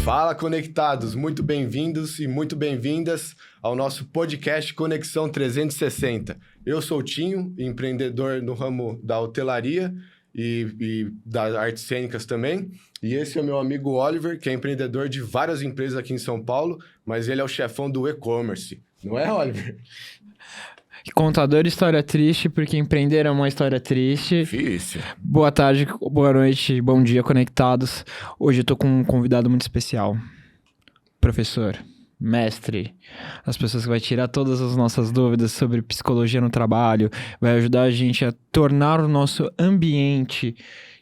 Fala, conectados! Muito bem-vindos e muito bem-vindas ao nosso podcast Conexão 360. Eu sou o Tinho, empreendedor no ramo da hotelaria e das artes cênicas também. E esse é o meu amigo Oliver, que é empreendedor de várias empresas aqui em São Paulo, mas ele é o chefão do e-commerce. Não é, Oliver? Contador de história triste, porque empreender é uma história triste. Difícil. Boa tarde, boa noite, bom dia, conectados. Hoje eu tô com um convidado muito especial. Professor, mestre, as pessoas que vai tirar todas as nossas dúvidas sobre psicologia no trabalho, vai ajudar a gente a tornar o nosso ambiente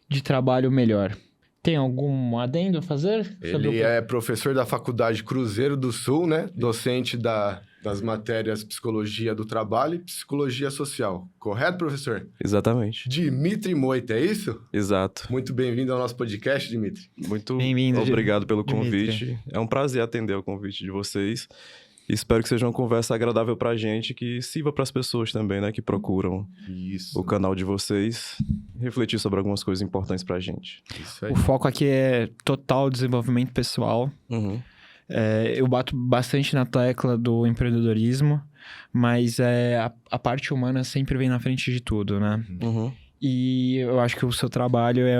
de trabalho melhor. Tem algum adendo a fazer? Ele é professor da Faculdade Cruzeiro do Sul, né? Docente das matérias Psicologia do Trabalho e Psicologia Social. Correto, professor? Exatamente. Dimitri Moita, é isso? Exato. Muito bem-vindo ao nosso podcast, Dimitri. Muito Bem-vindo, obrigado pelo Dimitri. convite. É um prazer atender o convite de vocês. E espero que seja uma conversa agradável pra gente, que sirva para as pessoas também, né? Que procuram Isso. o canal de vocês, refletir sobre algumas coisas importantes pra gente. Isso aí. O foco aqui é total desenvolvimento pessoal. Uhum. Eu bato bastante na tecla do empreendedorismo, mas a parte humana sempre vem na frente de tudo, né? Uhum. E eu acho que o seu trabalho é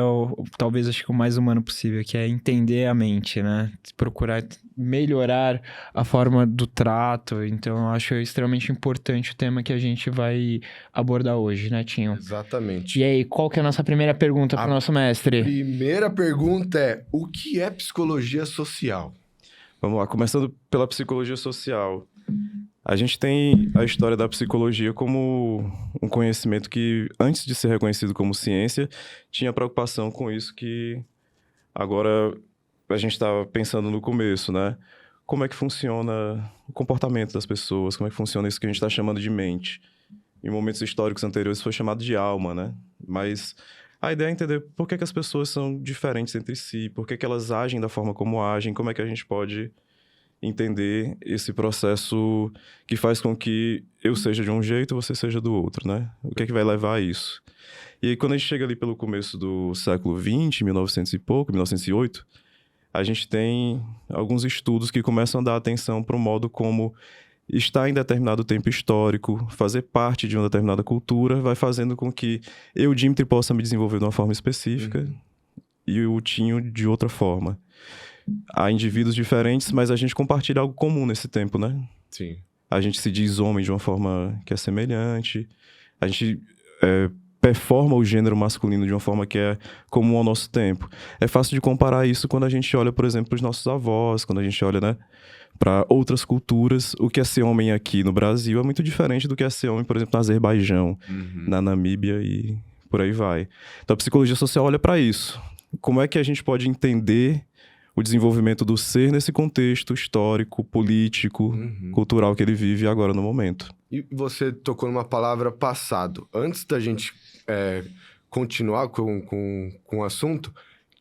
talvez acho que o mais humano possível, que é entender a mente, né? Procurar melhorar a forma do trato. Então, eu acho extremamente importante o tema que a gente vai abordar hoje, né, Tinho? Exatamente. E aí, qual que é a nossa primeira pergunta para o nosso mestre? Primeira pergunta é: o que é psicologia social? Vamos lá, começando pela psicologia social. A gente tem a história da psicologia como um conhecimento que, antes de ser reconhecido como ciência, tinha preocupação com isso que agora a gente estava pensando no começo, né? Como é que funciona o comportamento das pessoas, como é que funciona isso que a gente está chamando de mente. Em momentos históricos anteriores foi chamado de alma, né? Mas a ideia é entender por que as pessoas são diferentes entre si, por que elas agem da forma como agem, como é que a gente pode entender esse processo que faz com que eu seja de um jeito e você seja do outro, né? O que é que vai levar a isso? E aí, quando a gente chega ali pelo começo do século XX, 1900 e pouco, 1908, a gente tem alguns estudos que começam a dar atenção para o modo como estar em determinado tempo histórico, fazer parte de uma determinada cultura, vai fazendo com que eu, Dimitri, possa me desenvolver de uma forma específica e o Tinho de outra forma. Há indivíduos diferentes, mas a gente compartilha algo comum nesse tempo, né? Sim. A gente se diz homem de uma forma que é semelhante. A gente performa o gênero masculino de uma forma que é comum ao nosso tempo. É fácil de comparar isso quando a gente olha, por exemplo, para os nossos avós, quando a gente olha, né, para outras culturas. O que é ser homem aqui no Brasil é muito diferente do que é ser homem, por exemplo, no Azerbaijão, na Namíbia e por aí vai. Então a psicologia social olha para isso. Como é que a gente pode entender o desenvolvimento do ser nesse contexto histórico, político, cultural que ele vive agora no momento. E você tocou numa palavra passado. Antes da gente continuar com o assunto,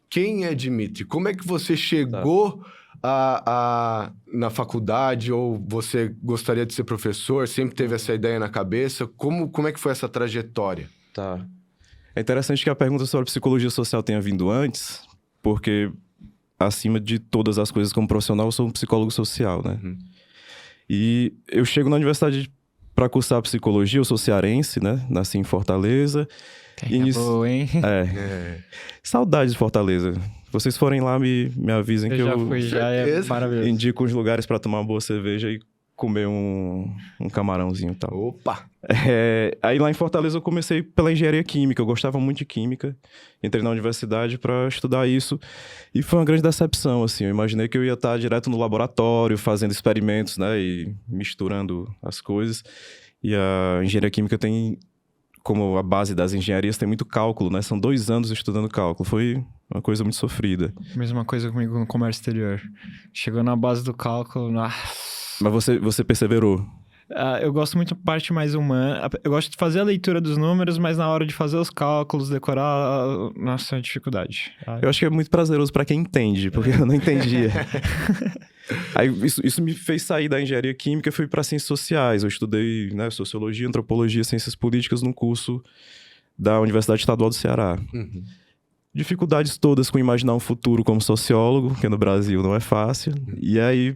quem é Dimitri? Como é que você chegou na faculdade, ou você gostaria de ser professor? Sempre teve essa ideia na cabeça? Como é que foi essa trajetória? Tá. É interessante que a pergunta sobre psicologia social tenha vindo antes, porque acima de todas as coisas como profissional, eu sou um psicólogo social, né? E eu chego na universidade para cursar psicologia, eu sou cearense, né? Nasci em Fortaleza. Boa, hein? Saudades de Fortaleza. Vocês forem lá, me avisem que Eu já eu fui, já é maravilhoso. indico os lugares para tomar uma boa cerveja e comer um camarãozinho e tal. Opa! Aí lá em Fortaleza eu comecei pela engenharia química, eu gostava muito de química, entrei na universidade para estudar isso e foi uma grande decepção, assim, eu imaginei que eu ia estar direto no laboratório fazendo experimentos, né, e misturando as coisas, e a engenharia química tem, como a base das engenharias, tem muito cálculo, né, são 2 anos estudando cálculo, foi uma coisa muito sofrida. Mesma coisa comigo no comércio exterior, chegou na base do cálculo, Mas você perseverou? Eu gosto muito da parte mais humana. Eu gosto de fazer a leitura dos números, mas na hora de fazer os cálculos, decorar, nossa, é dificuldade. Eu acho que é muito prazeroso para quem entende, porque eu não entendia. Aí isso me fez sair da engenharia química e fui para ciências sociais. Eu estudei, né, sociologia, antropologia, ciências políticas num curso da Universidade Estadual do Ceará. Uhum. Dificuldades todas com imaginar um futuro como sociólogo, que no Brasil não é fácil. E aí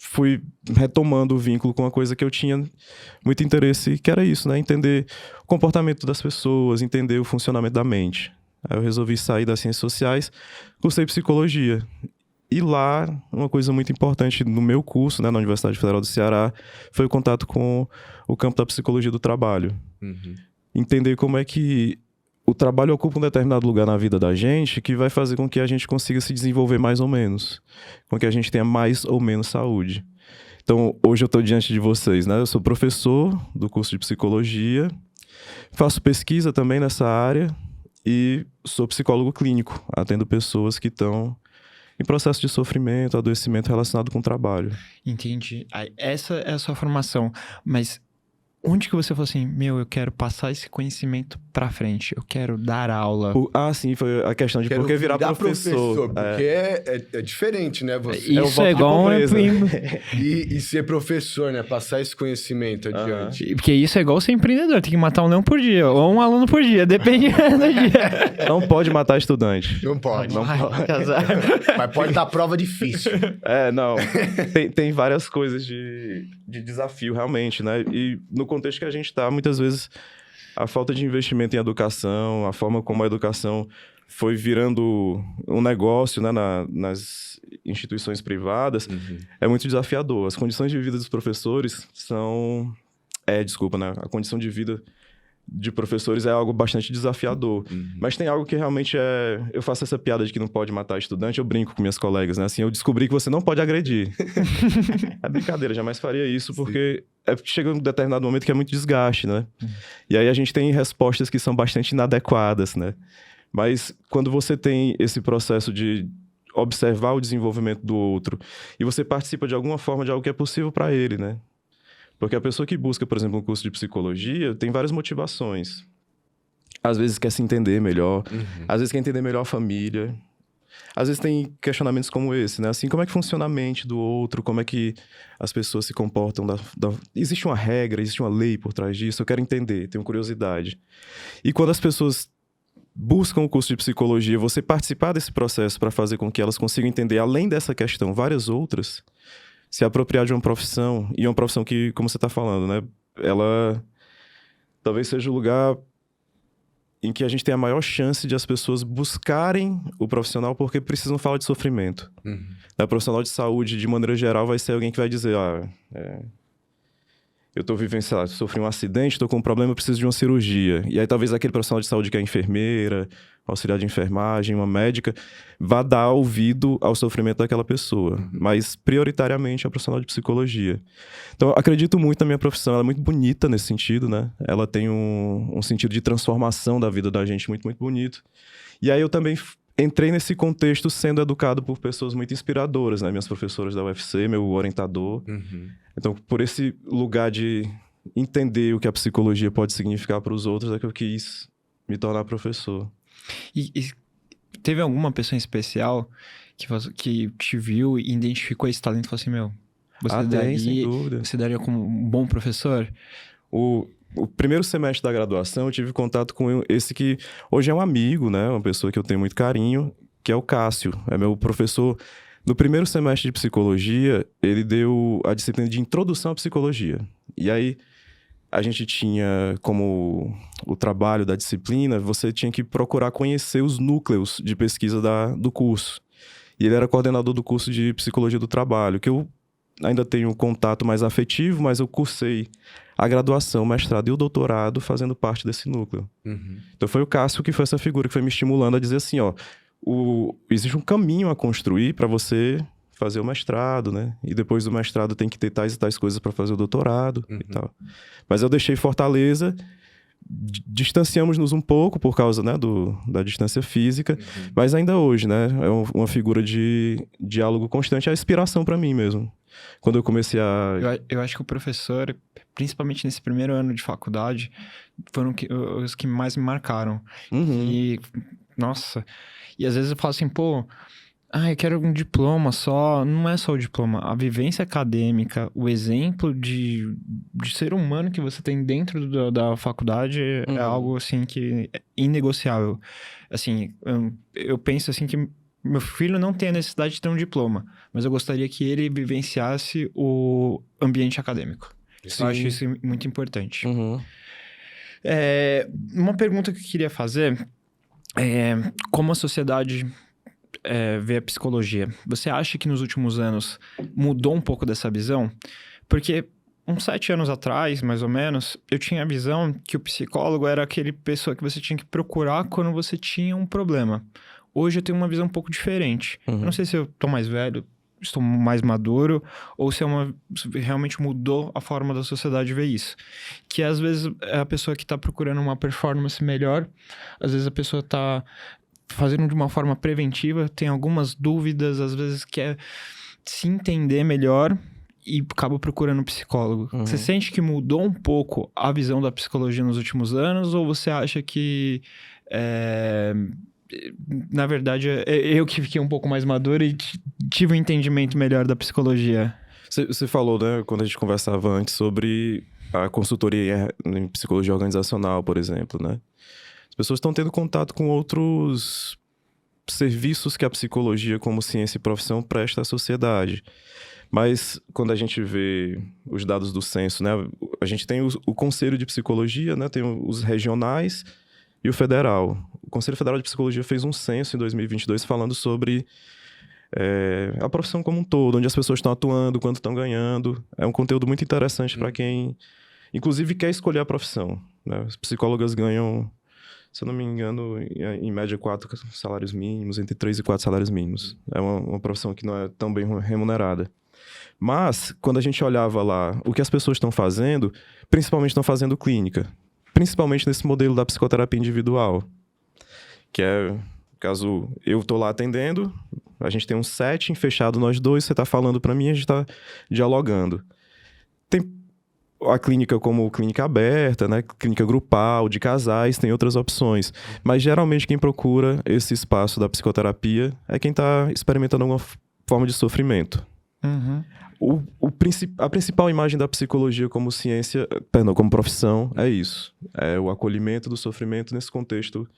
fui retomando o vínculo com uma coisa que eu tinha muito interesse, que era isso, né? Entender o comportamento das pessoas, entender o funcionamento da mente. Aí eu resolvi sair das ciências sociais, cursei psicologia. E lá, uma coisa muito importante no meu curso, né, na Universidade Federal do Ceará, foi o contato com o campo da psicologia do trabalho. Uhum. Entender como é que o trabalho ocupa um determinado lugar na vida da gente que vai fazer com que a gente consiga se desenvolver mais ou menos, com que a gente tenha mais ou menos saúde. Então, hoje eu estou diante de vocês, né? Eu sou professor do curso de psicologia, faço pesquisa também nessa área e sou psicólogo clínico, atendo pessoas que estão em processo de sofrimento, adoecimento relacionado com o trabalho. Entendi. Aí, essa é a sua formação, mas onde que você falou assim, eu quero passar esse conhecimento pra frente, eu quero dar aula? Sim, foi a questão de Quero por que virar professor. Porque é diferente, né? Você Isso é igual e ser professor, né? Passar esse conhecimento adiante. Porque isso é igual ser empreendedor, tem que matar um leão por dia, ou um aluno por dia, depende do dia. Não pode matar estudante. Não pode. Não pode. Mas pode dar prova difícil. Não. Tem várias coisas de desafio, realmente, né? E no contexto que a gente está, muitas vezes, a falta de investimento em educação, a forma como a educação foi virando um negócio, né, nas instituições privadas, é muito desafiador. As condições de vida dos professores são... né? A condição de vida de professores é algo bastante desafiador. Mas tem algo que realmente é... Eu faço essa piada de que não pode matar estudante, eu brinco com minhas colegas, né? Assim, eu descobri que você não pode agredir. É brincadeira, jamais faria isso, porque chega um determinado momento que é muito desgaste, né? E aí a gente tem respostas que são bastante inadequadas, né? Mas quando você tem esse processo de observar o desenvolvimento do outro e você participa de alguma forma de algo que é possível para ele, né? Porque a pessoa que busca, por exemplo, um curso de psicologia tem várias motivações. Às vezes quer se entender melhor, às vezes quer entender melhor a família. Às vezes tem questionamentos como esse, né? Assim, como é que funciona a mente do outro? Como é que as pessoas se comportam? Existe uma regra, existe uma lei por trás disso? Eu quero entender, tenho curiosidade. E quando as pessoas buscam o curso de psicologia, você participar desse processo para fazer com que elas consigam entender, além dessa questão, várias outras... Se apropriar de uma profissão, e uma profissão que, como você está falando, né? Ela talvez seja o lugar em que a gente tem a maior chance de as pessoas buscarem o profissional porque precisam falar de sofrimento. O profissional de saúde, de maneira geral, vai ser alguém que vai dizer, eu estou vivendo, sei lá, sofri um acidente, estou com um problema, eu preciso de uma cirurgia. E aí talvez aquele profissional de saúde que é enfermeira, auxiliar de enfermagem, uma médica, vá dar ouvido ao sofrimento daquela pessoa. Mas, prioritariamente, é o profissional de psicologia. Então, eu acredito muito na minha profissão. Ela é muito bonita nesse sentido, né? Ela tem um sentido de transformação da vida da gente muito, muito bonito. E aí eu também entrei nesse contexto sendo educado por pessoas muito inspiradoras, né? Minhas professoras da UFC, meu orientador. Então, por esse lugar de entender o que a psicologia pode significar para os outros, é que eu quis me tornar professor. E teve alguma pessoa em especial que te viu e identificou esse talento e falou assim, sem dúvida. Você daria como um bom professor? O primeiro semestre da graduação, eu tive contato com esse que hoje é um amigo, né? Uma pessoa que eu tenho muito carinho, que é o Cássio. É meu professor. No primeiro semestre de psicologia, ele deu a disciplina de introdução à psicologia. E aí, a gente tinha como o trabalho da disciplina, você tinha que procurar conhecer os núcleos de pesquisa do curso. E ele era coordenador do curso de Psicologia do Trabalho, que eu ainda tenho um contato mais afetivo, mas eu cursei a graduação, o mestrado e o doutorado fazendo parte desse núcleo. Então foi o Cássio que foi essa figura que foi me estimulando a dizer assim, existe um caminho a construir para você fazer o mestrado, né? E depois do mestrado tem que ter tais e tais coisas para fazer o doutorado e tal. Mas eu deixei Fortaleza, distanciamos-nos um pouco por causa, né, da distância física, mas ainda hoje, né, é uma figura de diálogo constante, é a inspiração para mim mesmo. Quando eu comecei a... Eu acho que o professor, principalmente nesse primeiro ano de faculdade, foram os que mais me marcaram. Uhum. E, nossa, e às vezes eu falo assim, pô, eu quero um diploma só. Não é só o diploma, a vivência acadêmica, o exemplo de ser humano que você tem dentro da faculdade é algo, assim, que é inegociável. Assim, eu penso assim que meu filho não tem a necessidade de ter um diploma, mas eu gostaria que ele vivenciasse o ambiente acadêmico. Sim. Eu acho isso muito importante. Uhum. Uma pergunta que eu queria fazer é como a sociedade vê a psicologia. Você acha que nos últimos anos mudou um pouco dessa visão? Porque uns 7 anos atrás, mais ou menos, eu tinha a visão que o psicólogo era aquele pessoa que você tinha que procurar quando você tinha um problema. Hoje eu tenho uma visão um pouco diferente. Uhum. Eu não sei se eu tô mais velho, estou mais maduro, ou se realmente mudou a forma da sociedade ver isso. Que às vezes é a pessoa que está procurando uma performance melhor, às vezes a pessoa está fazendo de uma forma preventiva, tem algumas dúvidas, às vezes quer se entender melhor e acaba procurando um psicólogo. Uhum. Você sente que mudou um pouco a visão da psicologia nos últimos anos, ou você acha que na verdade, eu que fiquei um pouco mais maduro e tive um entendimento melhor da psicologia? Você falou, né, quando a gente conversava antes sobre a consultoria em psicologia organizacional, por exemplo, né? As pessoas estão tendo contato com outros serviços que a psicologia como ciência e profissão presta à sociedade. Mas quando a gente vê os dados do censo, né, a gente tem o Conselho de Psicologia, né, tem os regionais e o federal. O Conselho Federal de Psicologia fez um censo em 2022 falando sobre a profissão como um todo, onde as pessoas estão atuando, quanto estão ganhando. É um conteúdo muito interessante para quem, inclusive, quer escolher a profissão, né? As psicólogas ganham, se eu não me engano, em média 4 salários mínimos, entre 3 e 4 salários mínimos. É uma profissão que não é tão bem remunerada. Mas, quando a gente olhava lá o que as pessoas estão fazendo, principalmente estão fazendo clínica. Principalmente nesse modelo da psicoterapia individual. Que é, caso eu tô lá atendendo, a gente tem um setting fechado nós dois, você tá falando para mim, a gente tá dialogando. Tem a clínica como clínica aberta, né? Clínica grupal, de casais, tem outras opções. Mas geralmente quem procura esse espaço da psicoterapia é quem tá experimentando alguma forma de sofrimento. Uhum. A principal imagem da psicologia como ciência, como profissão, é isso. É o acolhimento do sofrimento nesse contexto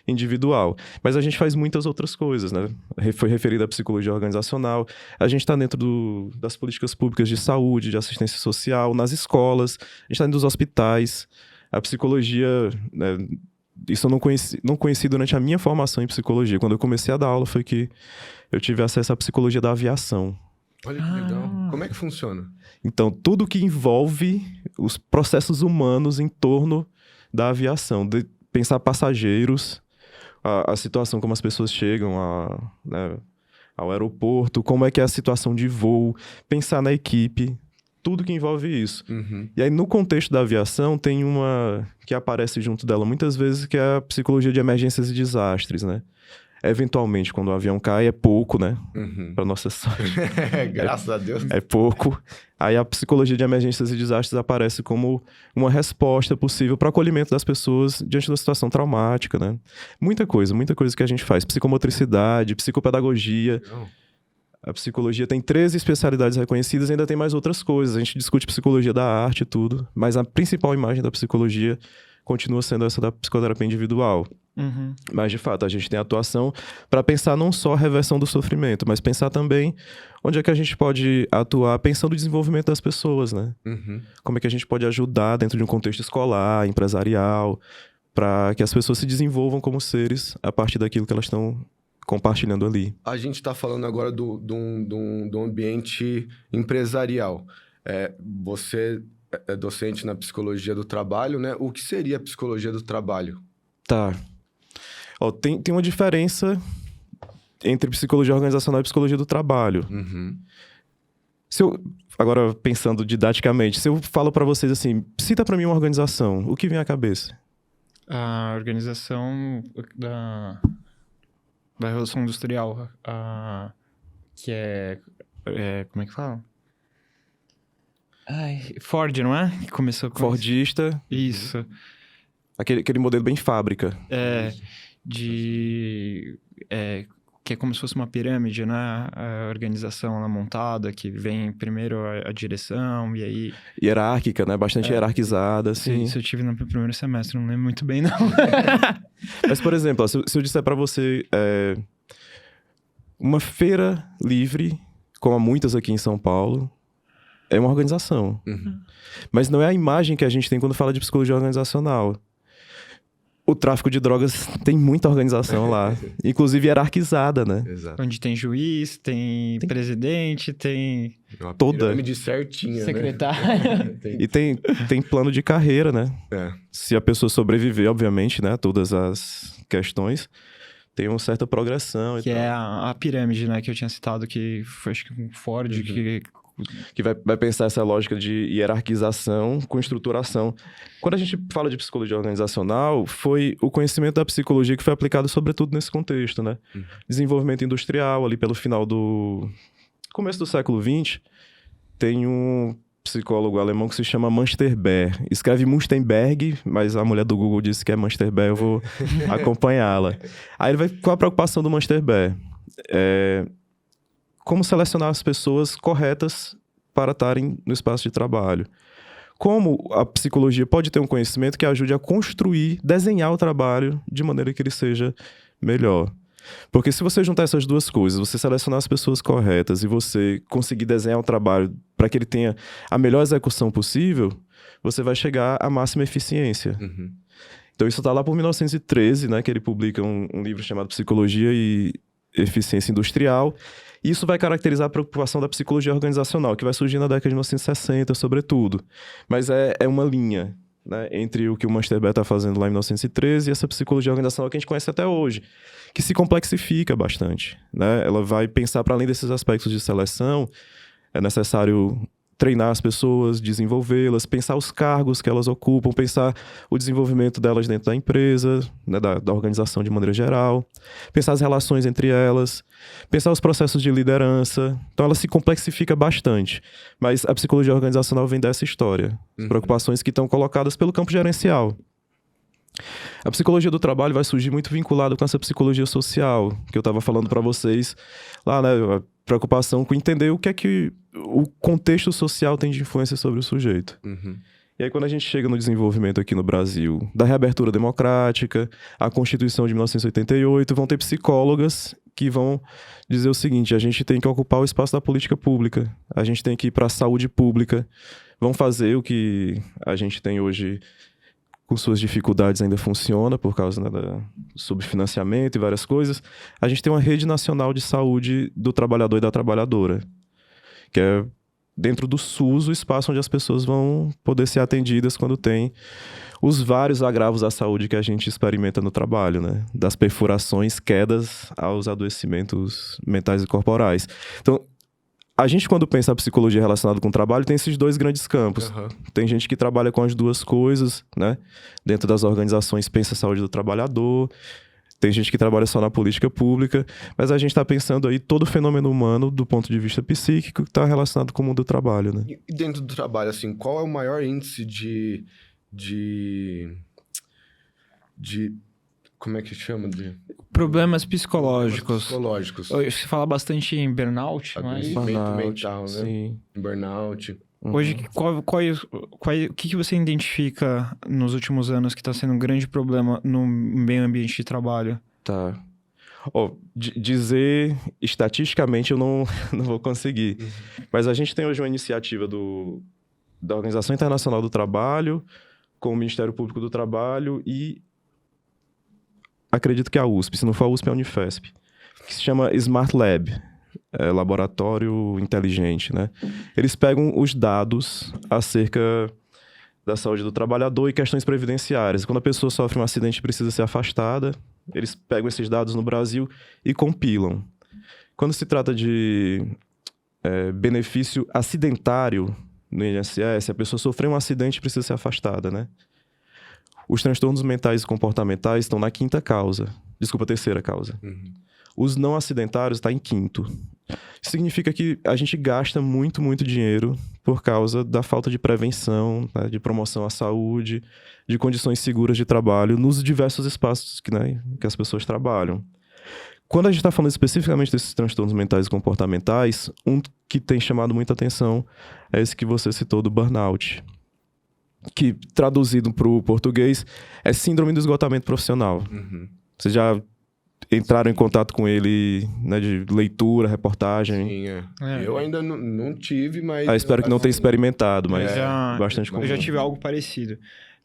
individual. Mas a gente faz muitas outras coisas, né? Foi referida à psicologia organizacional. A gente está dentro das políticas públicas de saúde, de assistência social, nas escolas. A gente está dentro dos hospitais. A psicologia, né, isso eu não conheci durante a minha formação em psicologia. Quando eu comecei a dar aula foi que eu tive acesso à psicologia da aviação. Olha que legal. Como é que funciona? Então, tudo que envolve os processos humanos em torno da aviação. De pensar passageiros, a situação como as pessoas chegam né, ao aeroporto, como é que é a situação de voo, pensar na equipe, tudo que envolve isso. Uhum. E aí, no contexto da aviação, tem uma que aparece junto dela muitas vezes, que é a psicologia de emergências e desastres, né? Eventualmente, quando o avião cai, é pouco, né? Uhum. Para nossa sorte. Graças a Deus. É pouco. Aí a psicologia de emergências e desastres aparece como uma resposta possível para o acolhimento das pessoas diante da situação traumática, né? Muita coisa que a gente faz. Psicomotricidade, psicopedagogia. Não. A psicologia tem 13 especialidades reconhecidas, ainda tem mais outras coisas. A gente discute psicologia da arte e tudo, mas a principal imagem da psicologia continua sendo essa da psicoterapia individual. Uhum. Mas, de fato, a gente tem atuação para pensar não só a reversão do sofrimento, mas pensar também onde é que a gente pode atuar pensando no desenvolvimento das pessoas, né? Uhum. Como é que a gente pode ajudar dentro de um contexto escolar, empresarial, para que as pessoas se desenvolvam como seres a partir daquilo que elas estão compartilhando ali. A gente está falando agora do ambiente empresarial. Você é docente na psicologia do trabalho, né? O que seria a psicologia do trabalho? Tá. Ó, tem uma diferença entre psicologia organizacional e psicologia do trabalho. Uhum. Agora, pensando didaticamente, se eu falo para vocês assim, cita para mim uma organização, o que vem à cabeça? A organização da Revolução Industrial, que como é que fala? Ford, não é? Que começou com Fordista, isso. aquele modelo bem fábrica. Que é como se fosse uma pirâmide, né? A organização lá montada, que vem primeiro a direção, e aí... Hierárquica, né? Bastante hierarquizada, assim. Isso eu tive no primeiro semestre, não lembro muito bem, não. Mas, por exemplo, ó, se eu disser pra você... uma feira livre, como há muitas aqui em São Paulo, é uma organização. Uhum. Mas não é a imagem que a gente tem quando fala de psicologia organizacional. O tráfico de drogas tem muita organização lá, inclusive hierarquizada, né? Exato. Onde tem juiz, tem presidente, tem Uma toda. pirâmide certinha, secretário. né? E tem plano de carreira, né? Se a pessoa sobreviver, obviamente, né? Todas as questões, tem uma certa progressão. Que é a pirâmide, né? Que eu tinha citado, que foi, acho que com Ford, que vai pensar essa lógica de hierarquização com estruturação. Quando a gente fala de psicologia organizacional, foi o conhecimento da psicologia que foi aplicado sobretudo nesse contexto, né? Desenvolvimento industrial, ali pelo final do... começo do século XX, tem um psicólogo alemão que se chama Mansterberg. Escreve Munstenberg, mas a mulher do Google disse que é Mansterberg, eu vou acompanhá-la. Aí ele vai... Qual a preocupação do Mansterberg? Como selecionar as pessoas corretas para estarem no espaço de trabalho. Como a psicologia pode ter um conhecimento que ajude a construir, desenhar o trabalho de maneira que ele seja melhor. Porque se você juntar essas duas coisas, você selecionar as pessoas corretas e você conseguir desenhar o trabalho para que ele tenha a melhor execução possível, você vai chegar à máxima eficiência. Então isso está lá por 1913, né, que ele publica um livro chamado Psicologia e Eficiência Industrial. Isso vai caracterizar a preocupação da psicologia organizacional, que vai surgir na década de 1960, sobretudo. Mas é uma linha, né, entre o que o Mansterberg está fazendo lá em 1913 e essa psicologia organizacional que a gente conhece até hoje, que se complexifica bastante, né? Ela vai pensar, para além desses aspectos de seleção, é necessário treinar as pessoas, desenvolvê-las, pensar os cargos que elas ocupam, pensar o desenvolvimento delas dentro da empresa, né, da organização de maneira geral, pensar as relações entre elas, pensar os processos de liderança. Então ela se complexifica bastante. Mas a psicologia organizacional vem dessa história. As preocupações que estão colocadas pelo campo gerencial. A psicologia do trabalho vai surgir muito vinculada com essa psicologia social, que eu estava falando para vocês lá, né? A preocupação com entender o que é que o contexto social tem de influência sobre o sujeito. E aí, quando a gente chega no desenvolvimento aqui no Brasil, da reabertura democrática, a Constituição de 1988, vão ter psicólogas que vão dizer o seguinte: a gente tem que ocupar o espaço da política pública, a gente tem que ir para a saúde pública, vão fazer o que a gente tem hoje, com suas dificuldades, ainda funciona por causa, né, do subfinanciamento e várias coisas. A gente tem uma rede nacional de saúde do trabalhador e da trabalhadora, que é, dentro do SUS, o espaço onde as pessoas vão poder ser atendidas quando tem os vários agravos à saúde que a gente experimenta no trabalho, né? Das perfurações, quedas, aos adoecimentos mentais e corporais. Então, a gente, quando pensa a psicologia relacionada com o trabalho, tem esses dois grandes campos. Tem gente que trabalha com as duas coisas, né? Dentro das organizações, pensa a saúde do trabalhador. Tem gente que trabalha só na política pública. Mas a gente está pensando aí todo o fenômeno humano, do ponto de vista psíquico, que está relacionado com o mundo do trabalho, né? E dentro do trabalho, assim, qual é o maior índice de como é que chama? Problemas psicológicos. Psicológicos. Se fala bastante em burnout, mas... Adoecimento mental, né? Sim. Burnout. Hoje, o que você identifica nos últimos anos que está sendo um grande problema no meio ambiente de trabalho? Tá. Dizer estatisticamente eu não vou conseguir. Mas a gente tem hoje uma iniciativa da Organização Internacional do Trabalho, com o Ministério Público do Trabalho e acredito que a USP, se não for a USP, é a Unifesp, que se chama Smart Lab, laboratório inteligente, né? Eles pegam os dados acerca da saúde do trabalhador e questões previdenciárias. Quando a pessoa sofre um acidente e precisa ser afastada, eles pegam esses dados no Brasil e compilam. Quando se trata de benefício acidentário no INSS, a pessoa sofreu um acidente e precisa ser afastada, né? Os transtornos mentais e comportamentais estão na terceira causa. Os não acidentários estão em quinto. Significa que a gente gasta muito, muito dinheiro por causa da falta de prevenção, né, de promoção à saúde, de condições seguras de trabalho nos diversos espaços que as pessoas trabalham. Quando a gente está falando especificamente desses transtornos mentais e comportamentais, um que tem chamado muita atenção é esse que você citou do burnout, que traduzido para o português é síndrome do esgotamento profissional. Uhum. Vocês já entraram em contato com ele, né, de leitura, reportagem? Sim, eu ainda não tive, mas... Espero que não tenha experimentado, mas bastante comum. Eu já tive algo parecido.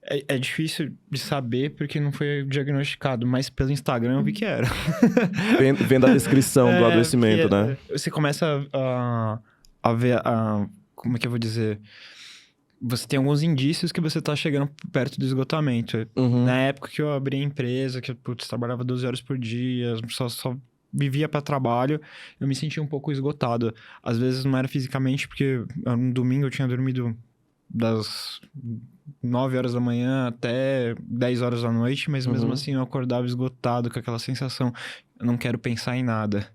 É difícil de saber porque não foi diagnosticado, mas pelo Instagram eu vi que era. Vendo a descrição do adoecimento, né? Você começa a ver... como é que eu vou dizer? Você tem alguns indícios que você tá chegando perto do esgotamento. Uhum. Na época que eu abri a empresa, que eu trabalhava 12 horas por dia, só vivia para trabalho, eu me sentia um pouco esgotado. Às vezes não era fisicamente, porque no domingo eu tinha dormido das 9 horas da manhã até 10 horas da noite, mas mesmo assim eu acordava esgotado com aquela sensação, eu não quero pensar em nada.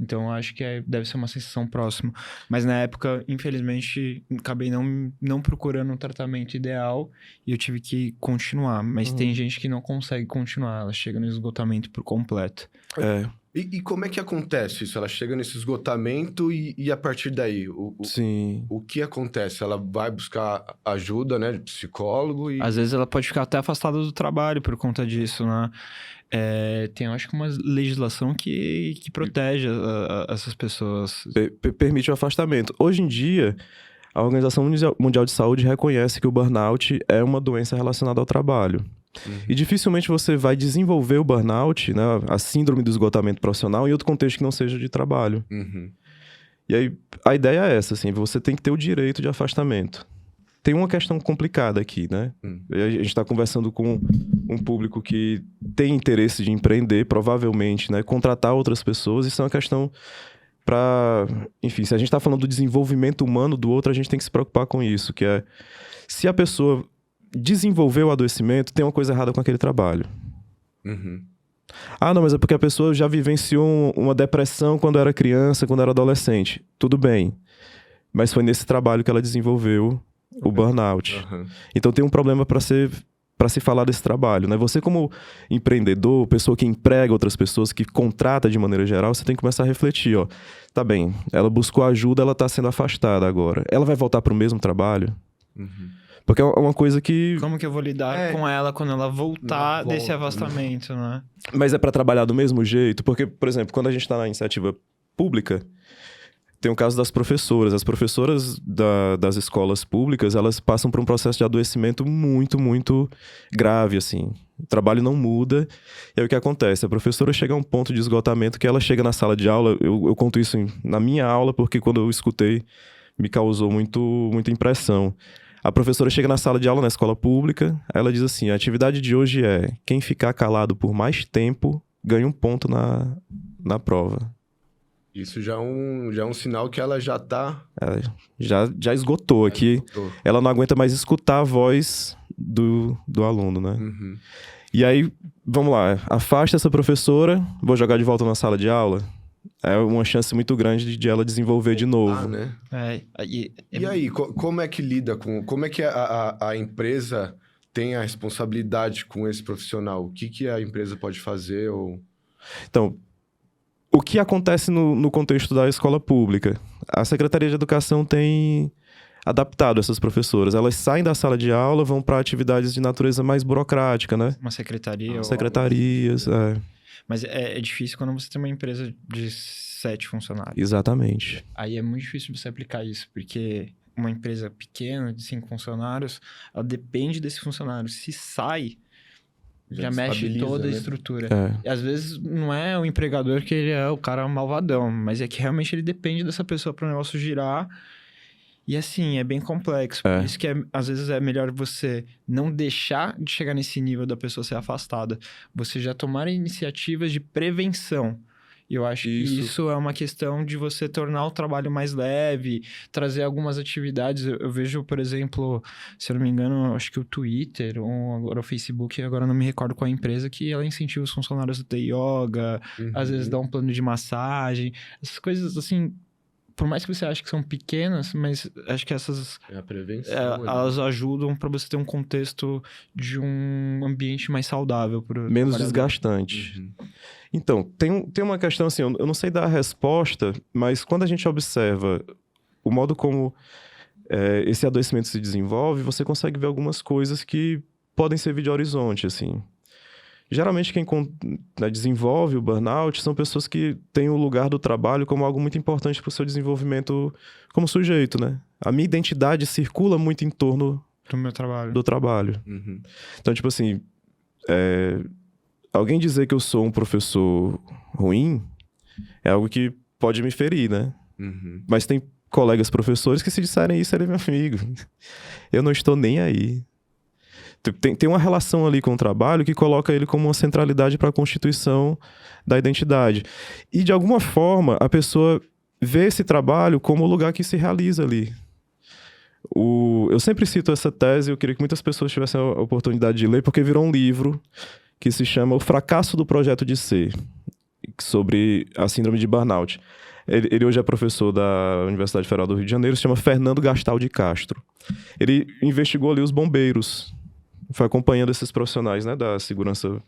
Então, eu acho que deve ser uma sensação próxima. Mas, na época, infelizmente, acabei não procurando um tratamento ideal e eu tive que continuar. Mas tem gente que não consegue continuar. Ela chega no esgotamento por completo. E como é que acontece isso? Ela chega nesse esgotamento e a partir daí? Sim. O que acontece? Ela vai buscar ajuda, né? De psicólogo e... Às vezes, ela pode ficar até afastada do trabalho por conta disso, né? Tem, acho que, uma legislação que protege essas pessoas. Permite o afastamento. Hoje em dia, a Organização Mundial de Saúde reconhece que o burnout é uma doença relacionada ao trabalho. E dificilmente você vai desenvolver o burnout, né, a síndrome do esgotamento profissional, em outro contexto que não seja de trabalho. E aí, a ideia é essa, assim, você tem que ter o direito de afastamento. Tem uma questão complicada aqui, né? A gente está conversando com um público que tem interesse de empreender, provavelmente, né? Contratar outras pessoas. Isso é uma questão para... Enfim, se a gente está falando do desenvolvimento humano do outro, a gente tem que se preocupar com isso, que é... Se a pessoa desenvolveu o adoecimento, tem uma coisa errada com aquele trabalho. Não, mas é porque a pessoa já vivenciou uma depressão quando era criança, quando era adolescente. Tudo bem. Mas foi nesse trabalho que ela desenvolveu o burnout. Então tem um problema para se falar desse trabalho, né? Você como empreendedor, pessoa que emprega outras pessoas, que contrata de maneira geral, você tem que começar a refletir, ó. Tá bem, ela buscou ajuda, ela tá sendo afastada agora. Ela vai voltar pro mesmo trabalho? Porque é uma coisa que... Como que eu vou lidar com ela quando ela voltar desse afastamento, né? Mas é para trabalhar do mesmo jeito? Porque, por exemplo, quando a gente tá na iniciativa pública, tem o caso das professoras. As professoras das escolas públicas, elas passam por um processo de adoecimento muito, muito grave, assim. O trabalho não muda. E aí o que acontece? A professora chega a um ponto de esgotamento que ela chega na sala de aula... Eu conto isso na minha aula, porque quando eu escutei, me causou muita impressão. A professora chega na sala de aula na escola pública, ela diz assim, a atividade de hoje é quem ficar calado por mais tempo ganha um ponto na prova. Isso já é um sinal que ela já tá... Já esgotou aqui. Ela não aguenta mais escutar a voz do aluno, né? E aí, vamos lá. Afasta essa professora, vou jogar de volta na sala de aula. É uma chance muito grande de ela desenvolver de novo. Né? E aí, como é que lida com... Como é que a empresa tem a responsabilidade com esse profissional? O que a empresa pode fazer? Então... O que acontece no contexto da escola pública? A Secretaria de Educação tem adaptado essas professoras. Elas saem da sala de aula, vão para atividades de natureza mais burocrática, né? Uma secretaria. Secretarias, Mas é difícil quando você tem uma empresa de 7 funcionários. Exatamente. Aí é muito difícil você aplicar isso, porque uma empresa pequena, de 5 funcionários, ela depende desse funcionário. Se sai... Já mexe toda a estrutura. E às vezes não é o empregador que ele é o cara malvadão, mas é que realmente ele depende dessa pessoa para o negócio girar. E assim, é bem complexo. Por isso que às vezes é melhor você não deixar de chegar nesse nível da pessoa ser afastada. Você já tomar iniciativas de prevenção. E eu acho que isso é uma questão de você tornar o trabalho mais leve, trazer algumas atividades. Eu vejo, por exemplo, se eu não me engano, acho que o Twitter, ou agora o Facebook, agora não me recordo qual é a empresa, que ela incentiva os funcionários a ter yoga, às vezes dá um plano de massagem. Essas coisas, assim, por mais que você ache que são pequenas, mas acho que essas... É a prevenção. elas ajudam para você ter um contexto de um ambiente mais saudável. Menos desgastante. Então, tem uma questão assim, eu não sei dar a resposta, mas quando a gente observa o modo como esse adoecimento se desenvolve, você consegue ver algumas coisas que podem servir de horizonte, assim. Geralmente quem desenvolve o burnout são pessoas que têm o lugar do trabalho como algo muito importante para o seu desenvolvimento como sujeito, né? A minha identidade circula muito em torno do meu trabalho. Do trabalho. Então, tipo assim, alguém dizer que eu sou um professor ruim é algo que pode me ferir, né? Mas tem colegas professores que se disserem isso, ele é meu amigo. Eu não estou nem aí. Tem uma relação ali com o trabalho que coloca ele como uma centralidade para a constituição da identidade. E, de alguma forma, a pessoa vê esse trabalho como o lugar que se realiza ali. Eu sempre cito essa tese, eu queria que muitas pessoas tivessem a oportunidade de ler, porque virou um livro que se chama O Fracasso do Projeto de Ser, sobre a síndrome de burnout. Ele hoje é professor da Universidade Federal do Rio de Janeiro, se chama Fernando Gastal de Castro. Ele investigou ali os bombeiros, foi acompanhando esses profissionais, né, da segurança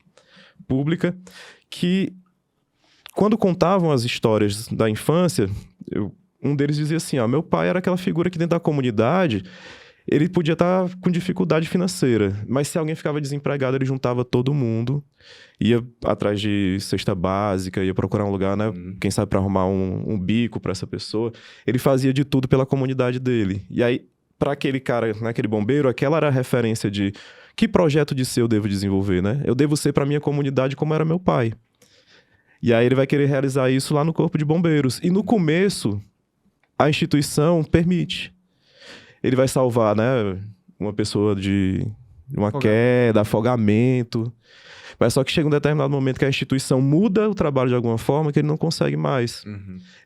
pública, que quando contavam as histórias da infância, um deles dizia assim, meu pai era aquela figura que dentro da comunidade, ele podia estar com dificuldade financeira, mas se alguém ficava desempregado, ele juntava todo mundo, ia atrás de cesta básica, ia procurar um lugar, né, quem sabe para arrumar um bico para essa pessoa. Ele fazia de tudo pela comunidade dele. E aí, para aquele cara, naquele bombeiro, aquela era a referência de que projeto de ser eu devo desenvolver, né? Eu devo ser para minha comunidade como era meu pai. E aí ele vai querer realizar isso lá no Corpo de Bombeiros. E no começo, a instituição permite. Ele vai salvar, né, uma pessoa de uma queda, afogamento. Mas só que chega um determinado momento que a instituição muda o trabalho de alguma forma que ele não consegue mais.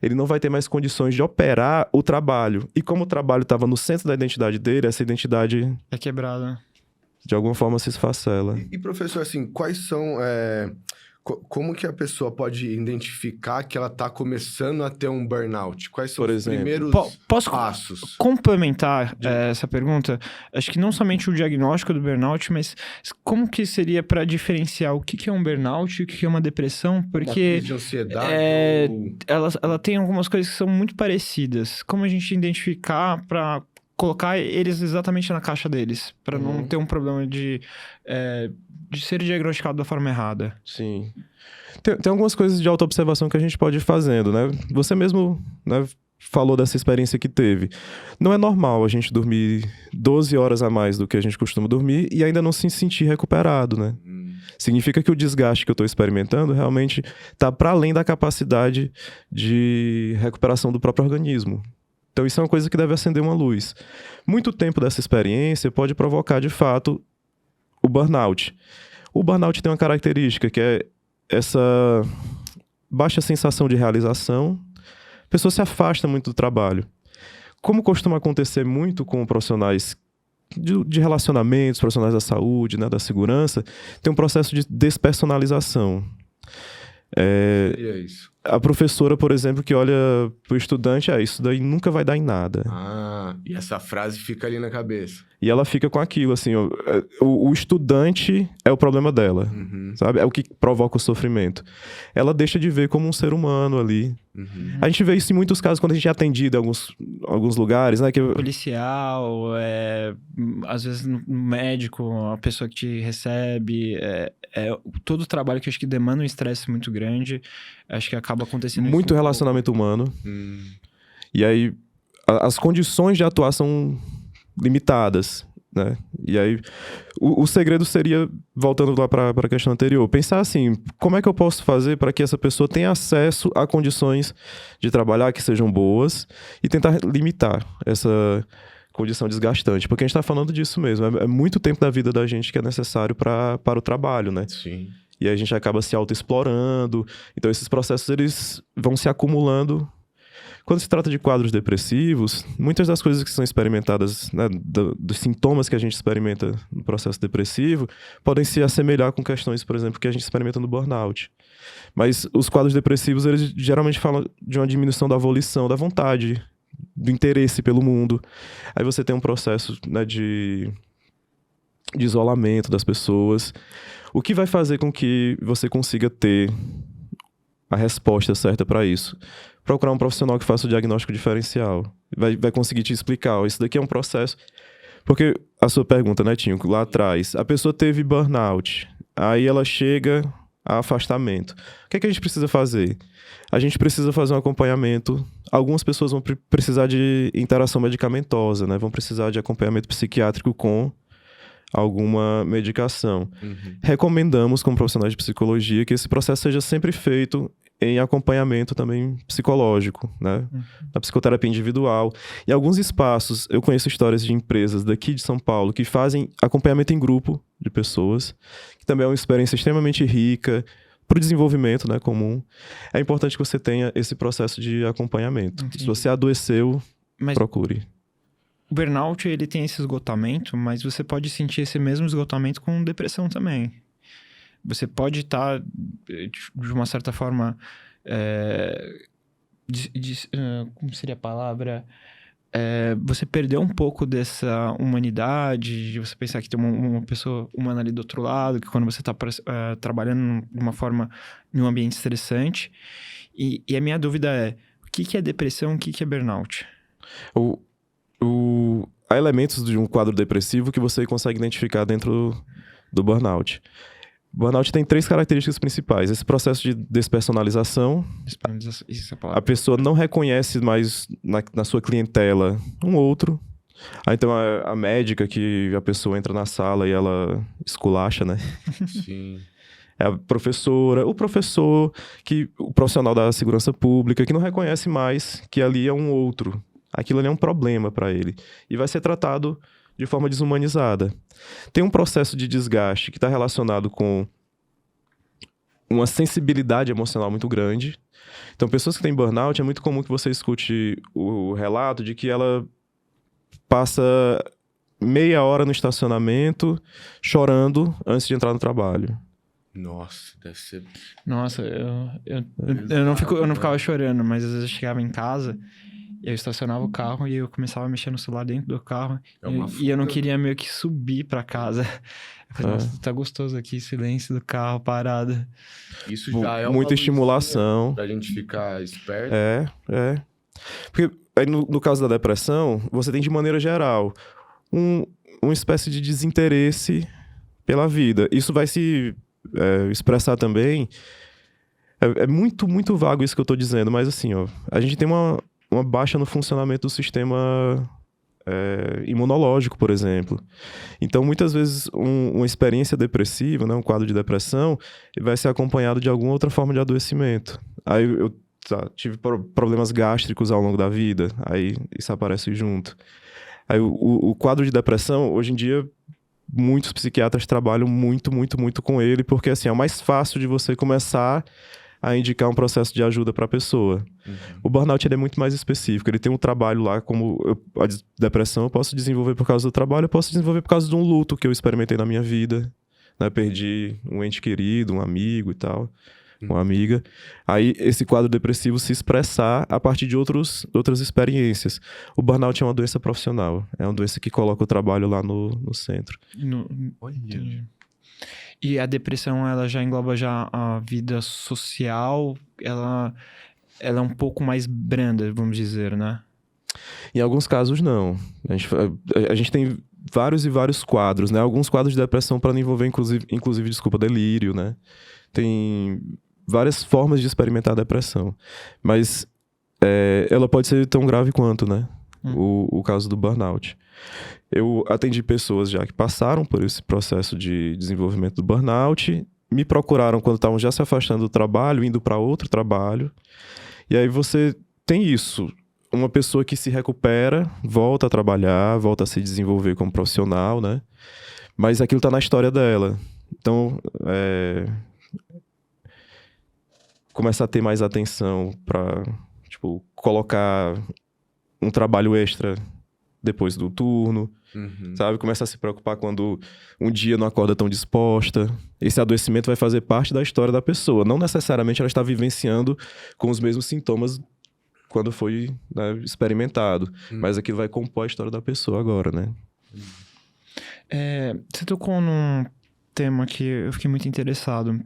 Ele não vai ter mais condições de operar o trabalho. E como o trabalho estava no centro da identidade dele, essa identidade... é quebrada. De alguma forma se esfacela. E professor, assim, quais são... como que a pessoa pode identificar que ela está começando a ter um burnout? Quais são os primeiros passos? Complementar essa pergunta? Acho que não somente o diagnóstico do burnout, mas como que seria para diferenciar o que é um burnout e o que é uma depressão? Porque uma crise de ansiedade ela tem algumas coisas que são muito parecidas. Como a gente identificar para colocar eles exatamente na caixa deles, para não ter um problema de ser diagnosticado da forma errada. Sim. Tem algumas coisas de autoobservação que a gente pode ir fazendo, né? Você mesmo, né, falou dessa experiência que teve. Não é normal a gente dormir 12 horas a mais do que a gente costuma dormir e ainda não se sentir recuperado, né? Significa que o desgaste que eu estou experimentando realmente está para além da capacidade de recuperação do próprio organismo. Então isso é uma coisa que deve acender uma luz. Muito tempo dessa experiência pode provocar, de fato, o burnout. O burnout tem uma característica que é essa baixa sensação de realização. A pessoa se afasta muito do trabalho. Como costuma acontecer muito com profissionais de relacionamentos, profissionais da saúde, né, da segurança, tem um processo de despersonalização. E é isso. A professora, por exemplo, que olha pro estudante, isso daí nunca vai dar em nada. E essa frase fica ali na cabeça. E ela fica com aquilo, assim, o estudante é o problema dela, sabe? É o que provoca o sofrimento. Ela deixa de ver como um ser humano ali. A gente vê isso em muitos casos quando a gente é atendido em alguns lugares, né? Policial, às vezes no médico, a pessoa que te recebe, todo o trabalho que eu acho que demanda um estresse muito grande, acho que acaba acontecendo... Muito relacionamento humano. E aí, as condições de atuação limitadas, né? E aí, o segredo seria, voltando lá para a questão anterior, pensar assim, como é que eu posso fazer para que essa pessoa tenha acesso a condições de trabalhar que sejam boas e tentar limitar essa condição desgastante, porque a gente está falando disso mesmo, é muito tempo da vida da gente que é necessário para o trabalho, né? Sim. e aí a gente acaba se autoexplorando. Então, esses processos, eles vão se acumulando. Quando se trata de quadros depressivos, muitas das coisas que são experimentadas, né, dos sintomas que a gente experimenta no processo depressivo, podem se assemelhar com questões, por exemplo, que a gente experimenta no burnout. Mas os quadros depressivos, eles geralmente falam de uma diminuição da volição, da vontade, do interesse pelo mundo. Aí você tem um processo, né, de isolamento das pessoas, o que vai fazer com que você consiga ter a resposta certa para isso. Procurar um profissional que faça o diagnóstico diferencial. Vai conseguir te explicar, ó, isso daqui é um processo... Porque a sua pergunta, né, Tinho, lá atrás, a pessoa teve burnout, aí ela chega a afastamento. O que é que a gente precisa fazer? A gente precisa fazer um acompanhamento. Algumas pessoas vão precisar de interação medicamentosa, né? Vão precisar de acompanhamento psiquiátrico com alguma medicação. Recomendamos, como profissionais de psicologia, que esse processo seja sempre feito em acompanhamento também psicológico, né? Na psicoterapia individual. Em alguns espaços, eu conheço histórias de empresas daqui de São Paulo que fazem acompanhamento em grupo de pessoas, que também é uma experiência extremamente rica para o desenvolvimento, né, comum. É importante que você tenha esse processo de acompanhamento. Entendi. Se você adoeceu, procure. O burnout, ele tem esse esgotamento, mas você pode sentir esse mesmo esgotamento com depressão também. Você pode estar, de uma certa forma, como seria a palavra? Você perdeu um pouco dessa humanidade, de você pensar que tem uma pessoa humana ali do outro lado, que quando você está trabalhando de uma forma, em um ambiente estressante. E a minha dúvida é, o que é depressão, o que é burnout? Há elementos de um quadro depressivo que você consegue identificar dentro do burnout. Burnout tem 3 características principais. Esse processo de despersonalização. Isso é a palavra. A pessoa não reconhece mais na sua clientela um outro. Aí então a médica que a pessoa entra na sala e ela esculacha, né? Sim. É a professora, o professor, o profissional da segurança pública, que não reconhece mais que ali é um outro. Aquilo ali é um problema para ele. E vai ser tratado de forma desumanizada. Tem um processo de desgaste que está relacionado com uma sensibilidade emocional muito grande. Então, pessoas que têm burnout, é muito comum que você escute o relato de que ela passa meia hora no estacionamento chorando antes de entrar no trabalho. Nossa, deve ser... Nossa, eu não ficava chorando, mas às vezes eu chegava em casa... Eu estacionava o carro e eu começava a mexer no celular dentro do carro. E eu não queria meio que subir pra casa. Eu falei, nossa, tá gostoso aqui, silêncio do carro, parado. Isso já é muita estimulação. Pra gente ficar esperto. Porque aí no caso da depressão, você tem de maneira geral uma espécie de desinteresse pela vida. Isso vai se expressar também... É muito, muito vago isso que eu tô dizendo, mas assim, ó, a gente tem uma baixa no funcionamento do sistema imunológico, por exemplo. Então, muitas vezes, uma experiência depressiva, né, um quadro de depressão, vai ser acompanhado de alguma outra forma de adoecimento. Aí eu tive problemas gástricos ao longo da vida, aí isso aparece junto. Aí o quadro de depressão, hoje em dia, muitos psiquiatras trabalham muito, muito, muito com ele, porque assim, é mais fácil de você começar a indicar um processo de ajuda para a pessoa. O burnout ele é muito mais específico. Ele tem um trabalho lá, como a depressão eu posso desenvolver por causa do trabalho, eu posso desenvolver por causa de um luto que eu experimentei na minha vida. Né? Perdi um ente querido, um amigo e tal, uma amiga. Aí esse quadro depressivo se expressar a partir de outras experiências. O burnout é uma doença profissional. É uma doença que coloca o trabalho lá no centro. E a depressão, ela já engloba já a vida social, ela é um pouco mais branda, vamos dizer, né? Em alguns casos, não. A gente tem vários e vários quadros, né? Alguns quadros de depressão para envolver, inclusive, delírio, né? Tem várias formas de experimentar a depressão. Mas ela pode ser tão grave quanto, né? O caso do burnout. Eu atendi pessoas já que passaram por esse processo de desenvolvimento do burnout, me procuraram quando estavam já se afastando do trabalho, indo para outro trabalho. E aí você tem isso, uma pessoa que se recupera, volta a trabalhar, volta a se desenvolver como profissional, né? Mas aquilo está na história dela. Então, começar a ter mais atenção pra, tipo, colocar um trabalho extra depois do turno, sabe? Começa a se preocupar quando um dia não acorda tão disposta. Esse adoecimento vai fazer parte da história da pessoa. Não necessariamente ela está vivenciando com os mesmos sintomas quando foi, né, experimentado. Mas aquilo vai compor a história da pessoa agora, né? Você tocou num tema que eu fiquei muito interessado.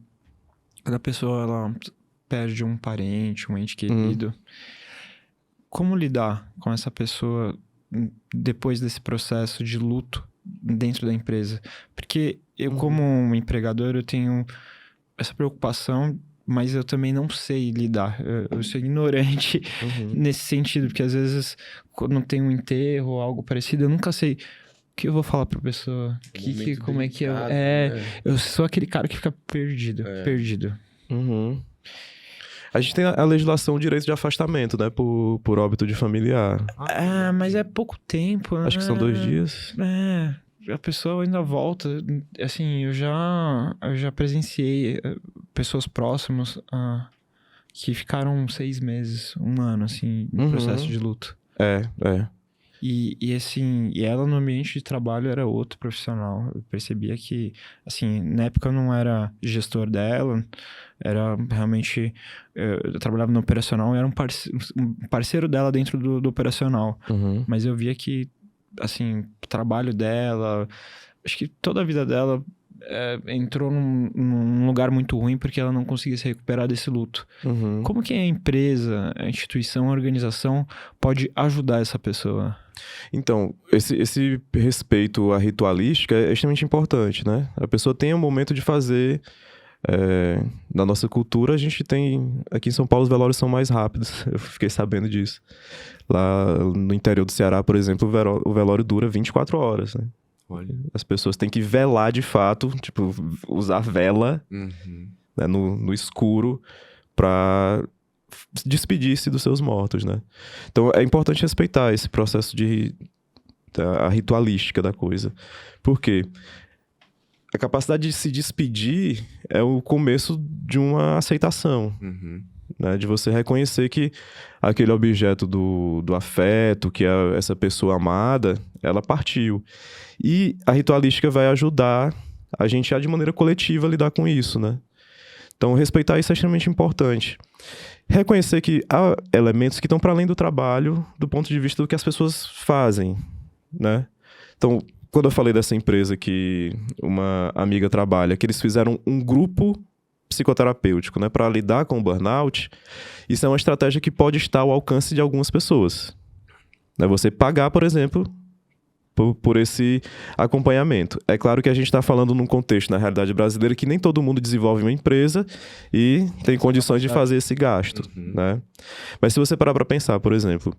Quando a pessoa ela perde um parente, um ente querido, como lidar com essa pessoa depois desse processo de luto dentro da empresa? Porque eu, como um empregador, eu tenho essa preocupação, mas eu também não sei lidar. Eu sou ignorante nesse sentido, porque às vezes, quando tem um enterro ou algo parecido, eu nunca sei o que eu vou falar pra pessoa. Como é que eu... Eu sou aquele cara que fica perdido. A gente tem a legislação, o direito de afastamento, né? Por óbito de familiar. Mas é pouco tempo, né? Acho que são 2 dias. A pessoa ainda volta. Assim, eu já presenciei pessoas próximas que ficaram 6 meses, 1 ano, assim, no processo de luto. E assim, e ela no ambiente de trabalho era outro profissional. Eu percebia que, assim, na época eu não era gestor dela, era realmente... Eu trabalhava no operacional e era um parceiro dela dentro do operacional. Mas eu via que, assim, o trabalho dela... Acho que toda a vida dela entrou num lugar muito ruim porque ela não conseguia se recuperar desse luto. Como que a empresa, a instituição, a organização pode ajudar essa pessoa? Então, esse respeito à ritualística é extremamente importante, né? A pessoa tem um momento de fazer... na nossa cultura, a gente tem... Aqui em São Paulo, os velórios são mais rápidos. Eu fiquei sabendo disso. Lá no interior do Ceará, por exemplo, o velório dura 24 horas, né? Olha. As pessoas têm que velar de fato, tipo, usar vela né, no escuro pra despedir-se dos seus mortos, né? Então, é importante respeitar esse processo a ritualística da coisa. Por quê? A capacidade de se despedir é o começo de uma aceitação. Né? De você reconhecer que aquele objeto do afeto, que é essa pessoa amada, ela partiu. E a ritualística vai ajudar a gente a, de maneira coletiva, lidar com isso, né? Então, respeitar isso é extremamente importante. Reconhecer que há elementos que estão para além do trabalho, do ponto de vista do que as pessoas fazem, né? Então, quando eu falei dessa empresa que uma amiga trabalha, que eles fizeram um grupo psicoterapêutico, né, para lidar com o burnout, isso é uma estratégia que pode estar ao alcance de algumas pessoas. Né? Você pagar, por exemplo, por esse acompanhamento. É claro que a gente está falando num contexto, na realidade brasileira, que nem todo mundo desenvolve uma empresa e tem condições de fazer esse gasto. Né? Mas se você parar para pensar, por exemplo,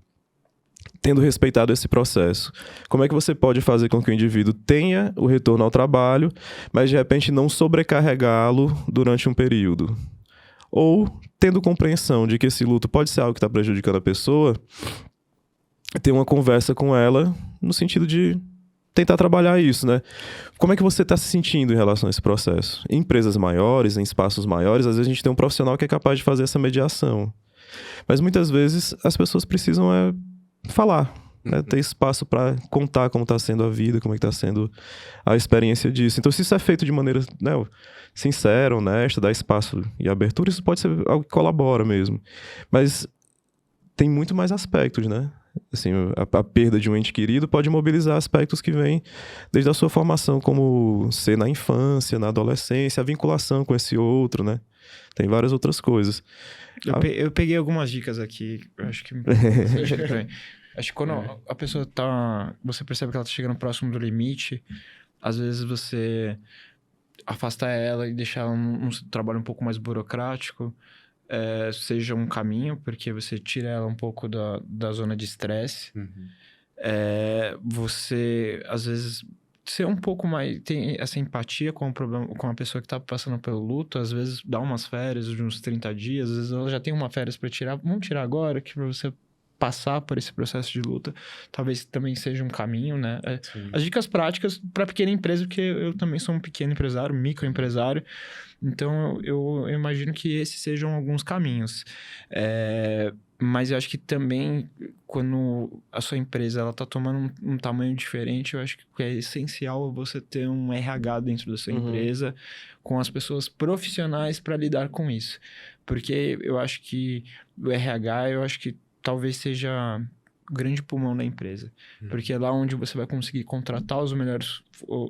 tendo respeitado esse processo, como é que você pode fazer com que o indivíduo tenha o retorno ao trabalho, mas de repente não sobrecarregá-lo durante um período? Ou, tendo compreensão de que esse luto pode ser algo que está prejudicando a pessoa, ter uma conversa com ela no sentido de tentar trabalhar isso, né? Como é que você está se sentindo em relação a esse processo? Em empresas maiores, em espaços maiores, às vezes a gente tem um profissional que é capaz de fazer essa mediação. Mas muitas vezes as pessoas precisam falar, né? Ter espaço para contar como está sendo a vida, como é que está sendo a experiência disso. Então, se isso é feito de maneira, né, sincera, honesta, dá espaço e abertura, isso pode ser algo que colabora mesmo. Mas tem muito mais aspectos, né? Assim, a perda de um ente querido pode mobilizar aspectos que vêm desde a sua formação, como ser na infância, na adolescência, a vinculação com esse outro, né? Tem várias outras coisas. Eu peguei algumas dicas aqui, acho que... Acho que quando a pessoa você percebe que ela tá chegando próximo do limite, às vezes você afasta ela e deixa ela um trabalho um pouco mais burocrático, seja um caminho, porque você tira ela um pouco da zona de estresse. Você, às vezes, ser um pouco mais... Tem essa empatia com o problema, com a pessoa que tá passando pelo luto, às vezes dá umas férias de uns 30 dias, às vezes ela já tem uma férias para tirar. Vamos tirar agora, que pra você passar por esse processo de luta, talvez também seja um caminho, né? Sim. As dicas práticas para pequena empresa, porque eu também sou um pequeno empresário, microempresário, então eu imagino que esses sejam alguns caminhos. Mas eu acho que também, quando a sua empresa ela tá tomando um tamanho diferente, eu acho que é essencial você ter um RH dentro da sua empresa, com as pessoas profissionais para lidar com isso. Porque eu acho que o RH, talvez seja o grande pulmão da empresa. Porque é lá onde você vai conseguir contratar os melhores,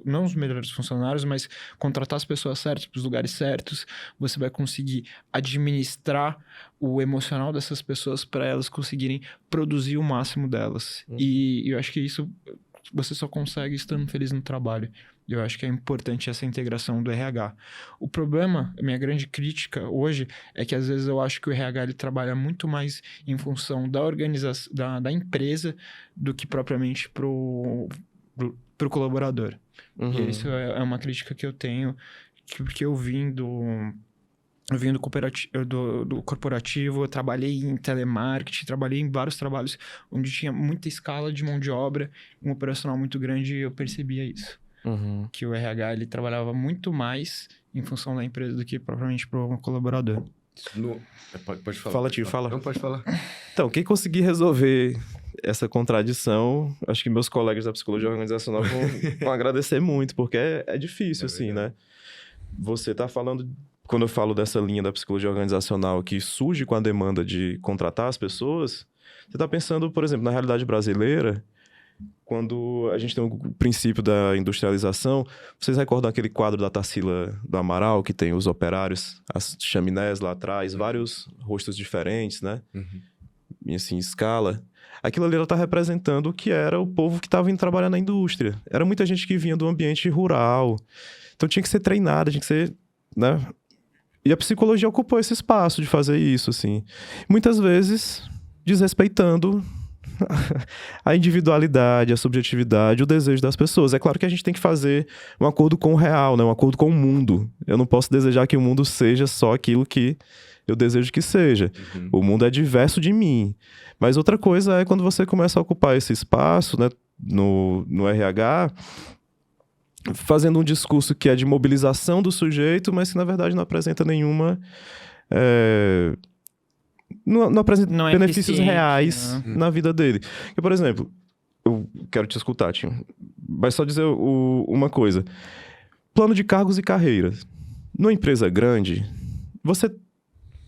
não os melhores funcionários, mas contratar as pessoas certas para os lugares certos. Você vai conseguir administrar o emocional dessas pessoas para elas conseguirem produzir o máximo delas. E eu acho que isso você só consegue estando feliz no trabalho. Eu acho que é importante essa integração do RH. O problema, a minha grande crítica hoje, é que às vezes eu acho que o RH ele trabalha muito mais em função da organização, da empresa, do que propriamente pro colaborador. E isso é uma crítica que eu tenho, porque eu vim do corporativo, eu trabalhei em telemarketing, trabalhei em vários trabalhos onde tinha muita escala de mão de obra, um operacional muito grande, e eu percebia isso. Que o RH ele trabalhava muito mais em função da empresa do que propriamente para o colaborador. Pode falar. Fala, tio, fala. Não, pode falar. Então, quem conseguir resolver essa contradição, acho que meus colegas da psicologia organizacional vão agradecer muito, porque é difícil, assim, né? Você tá falando... Quando eu falo dessa linha da psicologia organizacional que surge com a demanda de contratar as pessoas, você tá pensando, por exemplo, na realidade brasileira... Quando a gente tem o princípio da industrialização, vocês recordam aquele quadro da Tarsila do Amaral, que tem os operários, as chaminés lá atrás, vários rostos diferentes, né? E assim, escala. Aquilo ali ela está representando o que era o povo que estava indo trabalhar na indústria. Era muita gente que vinha do ambiente rural. Então tinha que ser treinada, tinha que ser, né? E a psicologia ocupou esse espaço de fazer isso, assim. Muitas vezes desrespeitando a individualidade, a subjetividade, o desejo das pessoas. É claro que a gente tem que fazer um acordo com o real, né? Um acordo com o mundo. Eu não posso desejar que o mundo seja só aquilo que eu desejo que seja. O mundo é diverso de mim. Mas outra coisa é quando você começa a ocupar esse espaço, né, no RH, fazendo um discurso que é de mobilização do sujeito, mas que na verdade não apresenta nenhuma... Não apresenta benefícios reais na vida dele. Porque, por exemplo, eu quero te escutar, Tio, mas só dizer uma coisa. Plano de cargos e carreiras. Numa empresa grande, você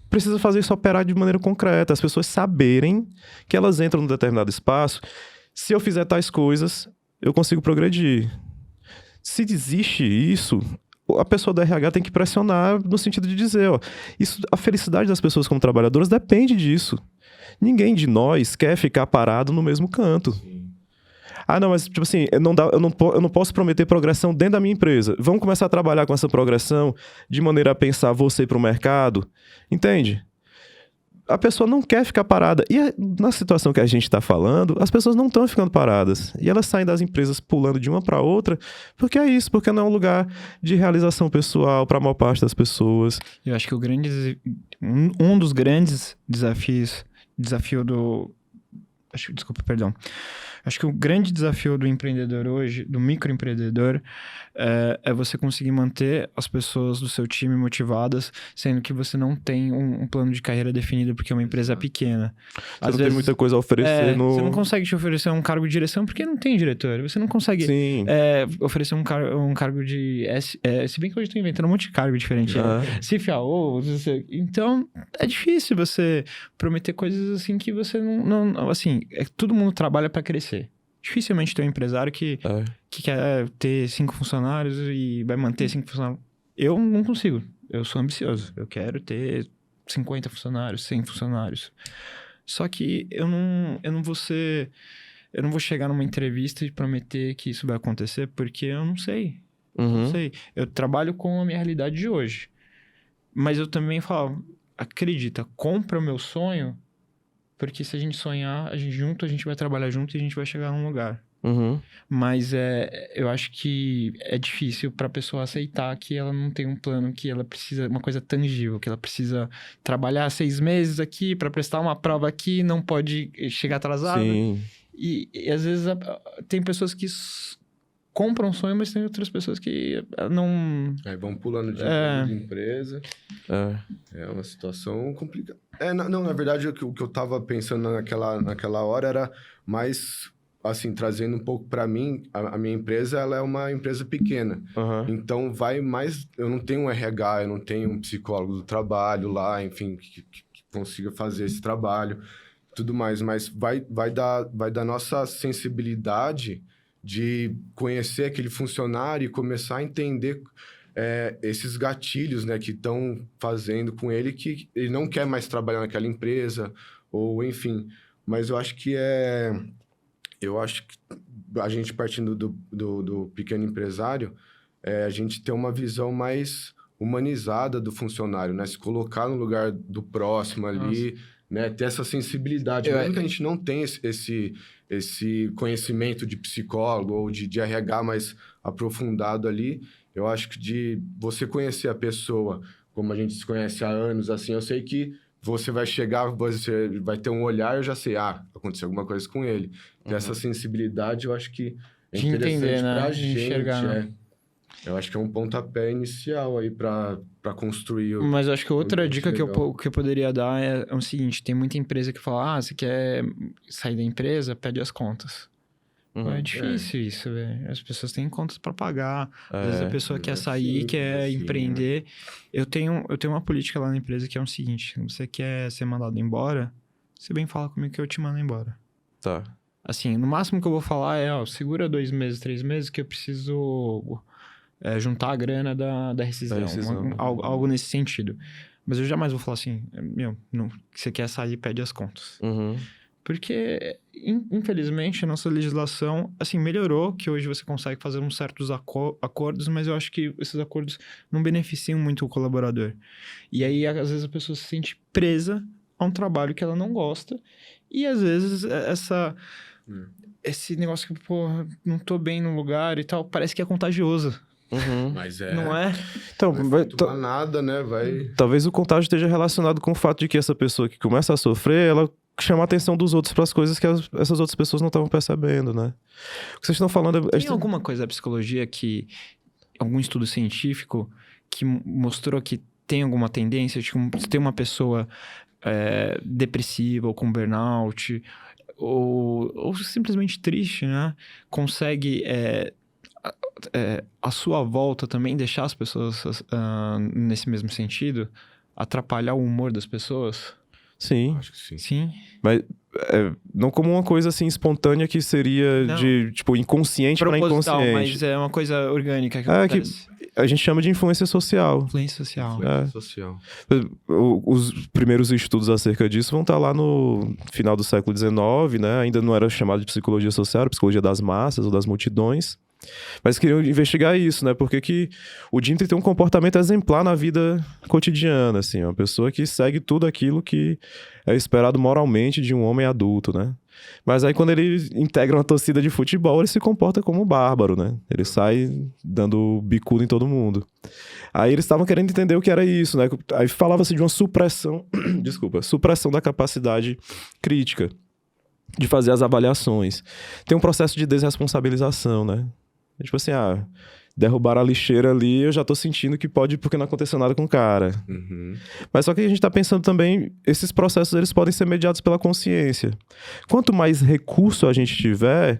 precisa fazer isso operar de maneira concreta. As pessoas saberem que elas entram num determinado espaço. Se eu fizer tais coisas, eu consigo progredir. Se existe isso... A pessoa da RH tem que pressionar no sentido de dizer, ó, a felicidade das pessoas como trabalhadoras depende disso. Ninguém de nós quer ficar parado no mesmo canto. Ah, não, mas tipo assim, eu não posso prometer progressão dentro da minha empresa. Vamos começar a trabalhar com essa progressão de maneira a pensar você para o mercado. Entende? A pessoa não quer ficar parada. E na situação que a gente está falando, as pessoas não estão ficando paradas. E elas saem das empresas pulando de uma para outra, porque é isso, porque não é um lugar de realização pessoal para a maior parte das pessoas. Eu acho que um dos grandes desafio do... Acho que o grande desafio do empreendedor hoje, do microempreendedor, é você conseguir manter as pessoas do seu time motivadas, sendo que você não tem um plano de carreira definido, porque é uma empresa pequena. Às vezes, tem muita coisa a oferecer Você não consegue te oferecer um cargo de direção porque não tem diretor. Você não consegue oferecer um cargo de... se bem que hoje eu estou inventando um monte de cargo diferente. CFAO, então é difícil você prometer coisas assim que você não assim, todo mundo trabalha para crescer. Dificilmente tem um empresário que quer ter 5 funcionários e vai manter 5 funcionários. Eu não consigo. Eu sou ambicioso. Eu quero ter 50 funcionários, 100 funcionários. Só que eu não vou chegar numa entrevista e prometer que isso vai acontecer, porque eu não sei. Não sei. Eu trabalho com a minha realidade de hoje. Mas eu também falo, acredita, compra o meu sonho, porque se a gente sonhar, a gente vai trabalhar junto e a gente vai chegar num lugar. Uhum. Mas eu acho que é difícil para a pessoa aceitar que ela não tem um plano, que ela precisa uma coisa tangível, que ela precisa trabalhar 6 meses aqui para prestar uma prova aqui, não pode chegar atrasada. Sim. E às vezes tem pessoas que compram um sonho, mas tem outras pessoas que não... Aí vão pulando de empresa. É uma situação complicada. Não, na verdade, o que eu tava pensando naquela hora era mais, assim, trazendo um pouco para mim, a minha empresa, ela é uma empresa pequena. Uhum. Então, vai mais... Eu não tenho um RH, eu não tenho um psicólogo do trabalho lá, enfim, que consiga fazer esse trabalho, tudo mais. Mas vai da nossa sensibilidade de conhecer aquele funcionário e começar a entender esses gatilhos, né, que estão fazendo com ele que ele não quer mais trabalhar naquela empresa, ou enfim. Mas eu acho que a gente partindo do pequeno empresário, a gente tem uma visão mais humanizada do funcionário, né? Se colocar no lugar do próximo ali, né? Ter essa sensibilidade. Mesmo que a gente não tenha esse conhecimento de psicólogo ou de RH mais aprofundado ali, eu acho que de você conhecer a pessoa como a gente se conhece há anos, assim, eu sei que você vai chegar, você vai ter um olhar, eu já sei, aconteceu alguma coisa com ele. Ter essa sensibilidade, eu acho que é interessante entender, né? pra De gente, enxergar, né? Eu acho que é um pontapé inicial aí pra construir. Mas eu acho que outra dica que legal. que eu poderia dar é o seguinte: tem muita empresa que fala, você quer sair da empresa, pede as contas. Uhum. É difícil isso, velho. As pessoas têm contas pra pagar. Às vezes a pessoa quer sair, simples, quer assim, empreender. Eu tenho uma política lá na empresa que é o seguinte: se você quer ser mandado embora, você bem fala comigo que eu te mando embora. Tá. Assim, no máximo que eu vou falar é, segura 2 meses, 3 meses que eu preciso juntar a grana da rescisão. Algo nesse sentido. Mas eu jamais vou falar assim, não, que você quer sair, pede as contas. Uhum. Porque, infelizmente, a nossa legislação, assim, melhorou, que hoje você consegue fazer uns certos acordos, mas eu acho que esses acordos não beneficiam muito o colaborador. E aí, às vezes, a pessoa se sente presa a um trabalho que ela não gosta, e às vezes esse negócio que, porra, não tô bem no lugar e tal, parece que é contagioso. Uhum. Mas Não é? Então, não nada, né? Talvez o contágio esteja relacionado com o fato de que essa pessoa que começa a sofrer, ela chama a atenção dos outros para as coisas que essas outras pessoas não estavam percebendo, né? O que vocês estão falando... Tem alguma coisa da psicologia algum estudo científico que mostrou que tem alguma tendência, tipo, se tem uma pessoa depressiva ou com burnout, ou simplesmente triste, né? Consegue... a sua volta também deixar as pessoas nesse mesmo sentido? Atrapalhar o humor das pessoas? Sim. Acho que sim. Sim. Mas não como uma coisa assim espontânea que seria de, tipo, inconsciente para inconsciente. Mas é uma coisa orgânica que acontece. Que a gente chama de influência social. Influência social. Social. Os primeiros estudos acerca disso vão estar lá no final do século XIX, né? Ainda não era chamado de psicologia social, era psicologia das massas ou das multidões. Mas queriam investigar isso, né? Porque que o Dimitri tem um comportamento exemplar na vida cotidiana, assim. Uma pessoa que segue tudo aquilo que é esperado moralmente de um homem adulto, né? Mas aí quando ele integra uma torcida de futebol, ele se comporta como um bárbaro, né? Ele sai dando bicudo em todo mundo. Aí eles estavam querendo entender o que era isso, né? Aí falava-se de uma supressão da capacidade crítica, de fazer as avaliações. Tem um processo de desresponsabilização, né? Tipo assim, derrubaram a lixeira ali, eu já tô sentindo que pode porque não aconteceu nada com o cara. Uhum. Mas só que a gente tá pensando também, esses processos eles podem ser mediados pela consciência. Quanto mais recurso a gente tiver,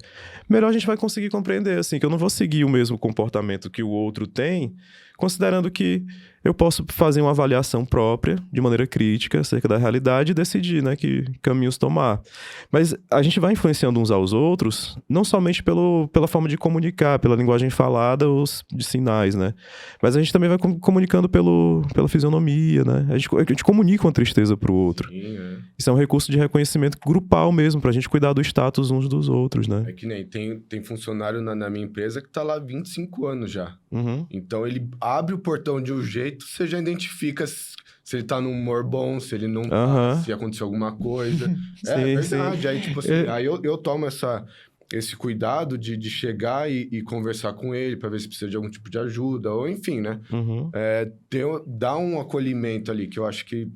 melhor a gente vai conseguir compreender, assim, que eu não vou seguir o mesmo comportamento que o outro tem, considerando que eu posso fazer uma avaliação própria, de maneira crítica, acerca da realidade e decidir, né, que caminhos tomar. Mas a gente vai influenciando uns aos outros, não somente pela forma de comunicar, pela linguagem falada ou de sinais, né? Mas a gente também vai comunicando pela fisionomia, né? A gente comunica uma tristeza pro outro. Sim, Isso é um recurso de reconhecimento grupal mesmo, pra gente cuidar do status uns dos outros, né? É que nem tem funcionário na minha empresa que tá lá há 25 anos já. Uhum. Então ele abre o portão de um jeito, você já identifica se ele tá num humor bom, se ele não tá, se aconteceu alguma coisa. É verdade. Aí, tipo assim, aí eu tomo esse cuidado de chegar e conversar com ele para ver se precisa de algum tipo de ajuda, ou enfim, né? Uhum. Dar um acolhimento ali, que eu acho que,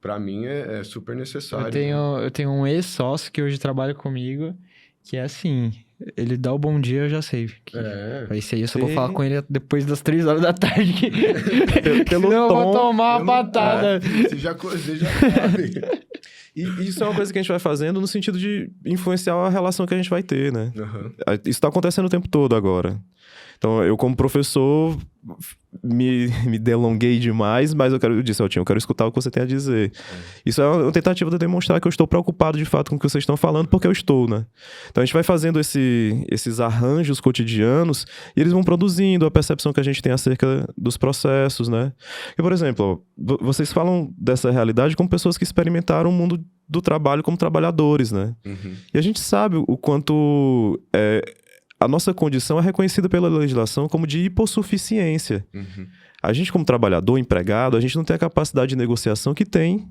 para mim, é super necessário. Eu tenho um ex-sócio que hoje trabalha comigo, que é assim, ele dá o bom dia, eu já sei. Esse aí eu só vou Sim. falar com ele depois das 3 horas da tarde. Pelo Senão eu vou tom, tomar uma patada. Você já sabe. E isso é uma coisa que a gente vai fazendo no sentido de influenciar a relação que a gente vai ter, né? Uhum. Isso está acontecendo o tempo todo agora. Então, eu como professor me delonguei demais, mas eu disse, Tinho, eu quero escutar o que você tem a dizer. Isso é uma tentativa de demonstrar que eu estou preocupado de fato com o que vocês estão falando, porque eu estou, né? Então, a gente vai fazendo esses arranjos cotidianos e eles vão produzindo a percepção que a gente tem acerca dos processos, né? E, por exemplo, vocês falam dessa realidade como pessoas que experimentaram o mundo do trabalho como trabalhadores, né? Uhum. E a gente sabe o quanto a nossa condição é reconhecida pela legislação como de hipossuficiência. Uhum. A gente, como trabalhador, empregado, a gente não tem a capacidade de negociação que tem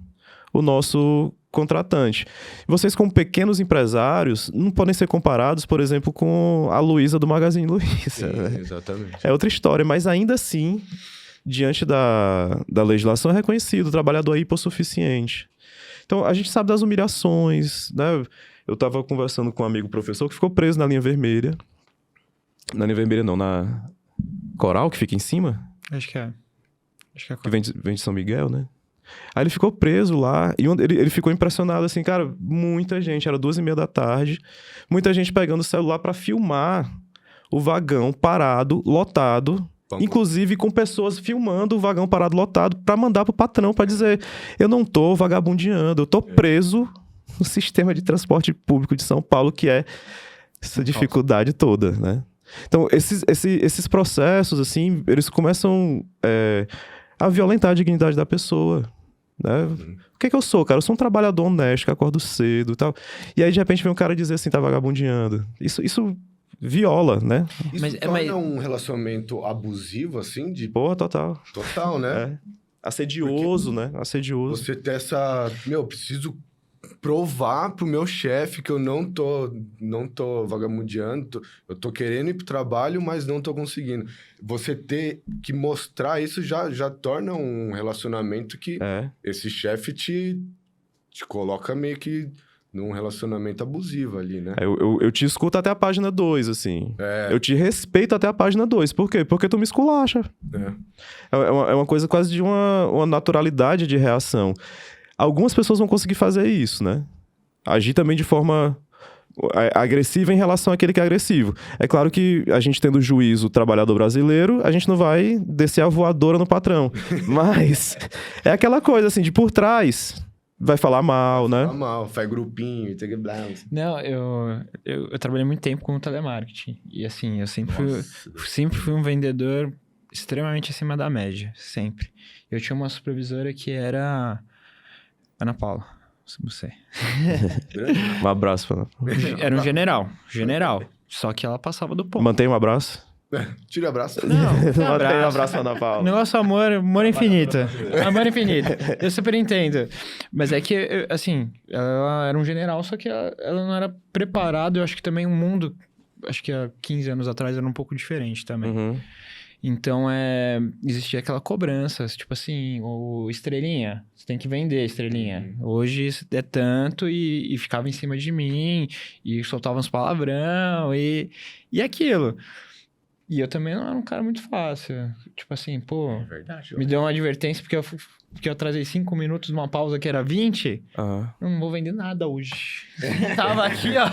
o nosso contratante. Vocês, como pequenos empresários, não podem ser comparados, por exemplo, com a Luísa do Magazine Luiza. Sim, Né? exatamente. É outra história, mas ainda assim, diante da legislação, é reconhecido o trabalhador é hipossuficiente. Então, a gente sabe das humilhações, né? Eu estava conversando com um amigo professor que ficou preso na linha vermelha. Na linha vermelha não, na Coral, que fica em cima. Acho que é. Que vem de São Miguel, né? Aí ele ficou preso lá e ele ficou impressionado, assim, cara, muita gente, era 2h30 da tarde, muita gente pegando o celular para filmar o vagão parado, lotado, inclusive com pessoas filmando o vagão parado, lotado, para mandar pro patrão, para dizer, eu não tô vagabundeando, eu tô preso no sistema de transporte público de São Paulo, que é essa dificuldade toda, né? Então, esses processos, assim, eles começam a violentar a dignidade da pessoa, né? O que eu sou, cara? Eu sou um trabalhador honesto, que acordo cedo e tal. E aí, de repente, vem um cara dizer assim, tá vagabundeando. Isso viola, né? Isso torna um relacionamento abusivo, assim? Porra, total. Total, né? Assedioso, né? Assedioso. Você ter essa... preciso provar pro meu chefe que eu não tô vagabundeando, eu tô querendo ir pro trabalho, mas não tô conseguindo. Você ter que mostrar isso já torna um relacionamento que esse chefe te coloca meio que num relacionamento abusivo ali, né? Eu te escuto até a página 2, assim. Eu te respeito até a página 2. Por quê? Porque tu me esculacha. É uma coisa quase de uma naturalidade de reação. Algumas pessoas vão conseguir fazer isso, né? Agir também de forma agressiva em relação àquele que é agressivo. É claro que a gente tendo juízo trabalhador brasileiro, a gente não vai descer a voadora no patrão. Mas é aquela coisa, assim, de por trás... Vai falar mal, né? Falar mal, faz grupinho, tem que... Não, eu trabalhei muito tempo com telemarketing. E assim, eu sempre fui um vendedor extremamente acima da média. Sempre. Eu tinha uma supervisora que era... Ana Paula, você. Um abraço pra ela. Era um general. Só que ela passava do ponto. Mantém um abraço? Tira abraço. Não, mantém um abraço pra Ana Paula. Negócio amor infinito. Amor infinito. Eu super entendo. Mas é que, assim, ela era um general, só que ela não era preparada. Eu acho que também o mundo, acho que há 15 anos atrás, era um pouco diferente também. Uhum. Então, existia aquela cobrança, tipo assim, o estrelinha, você tem que vender estrelinha. Hoje é tanto e ficava em cima de mim, e soltava uns palavrão, e aquilo. E eu também não era um cara muito fácil. Tipo assim, pô, Verdade, me deu uma advertência porque eu atrasei 5 minutos numa pausa que era 20. Uhum. Eu não vou vender nada hoje. Tava aqui, ó.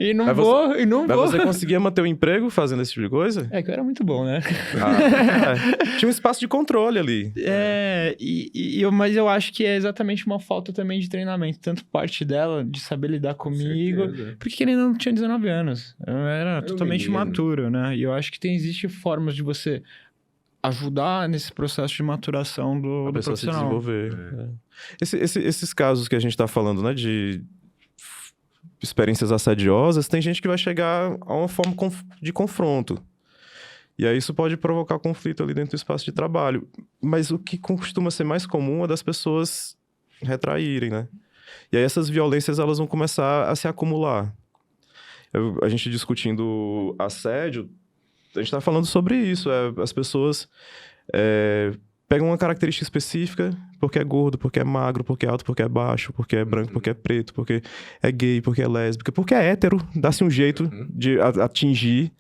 e não Mas vou. Mas você conseguia manter o emprego fazendo esse tipo de coisa? É que eu era muito bom, né? Tinha um espaço de controle ali. Mas eu acho que é exatamente uma falta também de treinamento. Tanto parte dela, de saber lidar comigo. Porque ele ainda não tinha 19 anos. Eu era totalmente imaturo, né? E eu acho que existe formas de você ajudar nesse processo de maturação do profissional. Se desenvolver. Esses casos que a gente está falando, né, de experiências assediosas, tem gente que vai chegar a uma forma de confronto. E aí isso pode provocar conflito ali dentro do espaço de trabalho. Mas o que costuma ser mais comum é das pessoas retraírem, né? E aí essas violências, elas vão começar a se acumular. a gente discutindo assédio, a gente tá falando sobre isso. As pessoas pegam uma característica específica porque é gordo, porque é magro, porque é alto, porque é baixo, porque é branco, porque é preto, porque é gay, porque é lésbica, porque é hétero. Dá-se um jeito de atingir.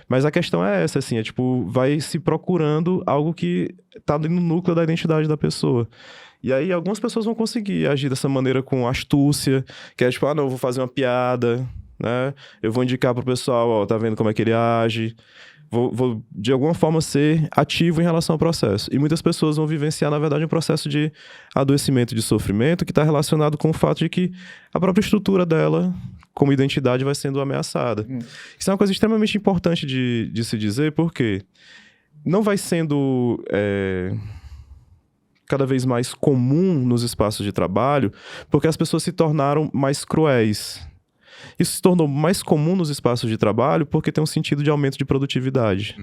Mas a questão é essa, assim, tipo, vai se procurando algo que tá no núcleo da identidade da pessoa. E aí, algumas pessoas vão conseguir agir dessa maneira com astúcia, que é tipo, não, eu vou fazer uma piada, né? Eu vou indicar pro pessoal, ó, tá vendo como é que ele age? Vou, de alguma forma, ser ativo em relação ao processo. E muitas pessoas vão vivenciar, na verdade, um processo de adoecimento, de sofrimento, que está relacionado com o fato de que a própria estrutura dela, como identidade, vai sendo ameaçada. Isso é uma coisa extremamente importante de se dizer, porque não vai sendo cada vez mais comum nos espaços de trabalho, porque as pessoas se tornaram mais cruéis. Isso se tornou mais comum nos espaços de trabalho porque tem um sentido de aumento de produtividade.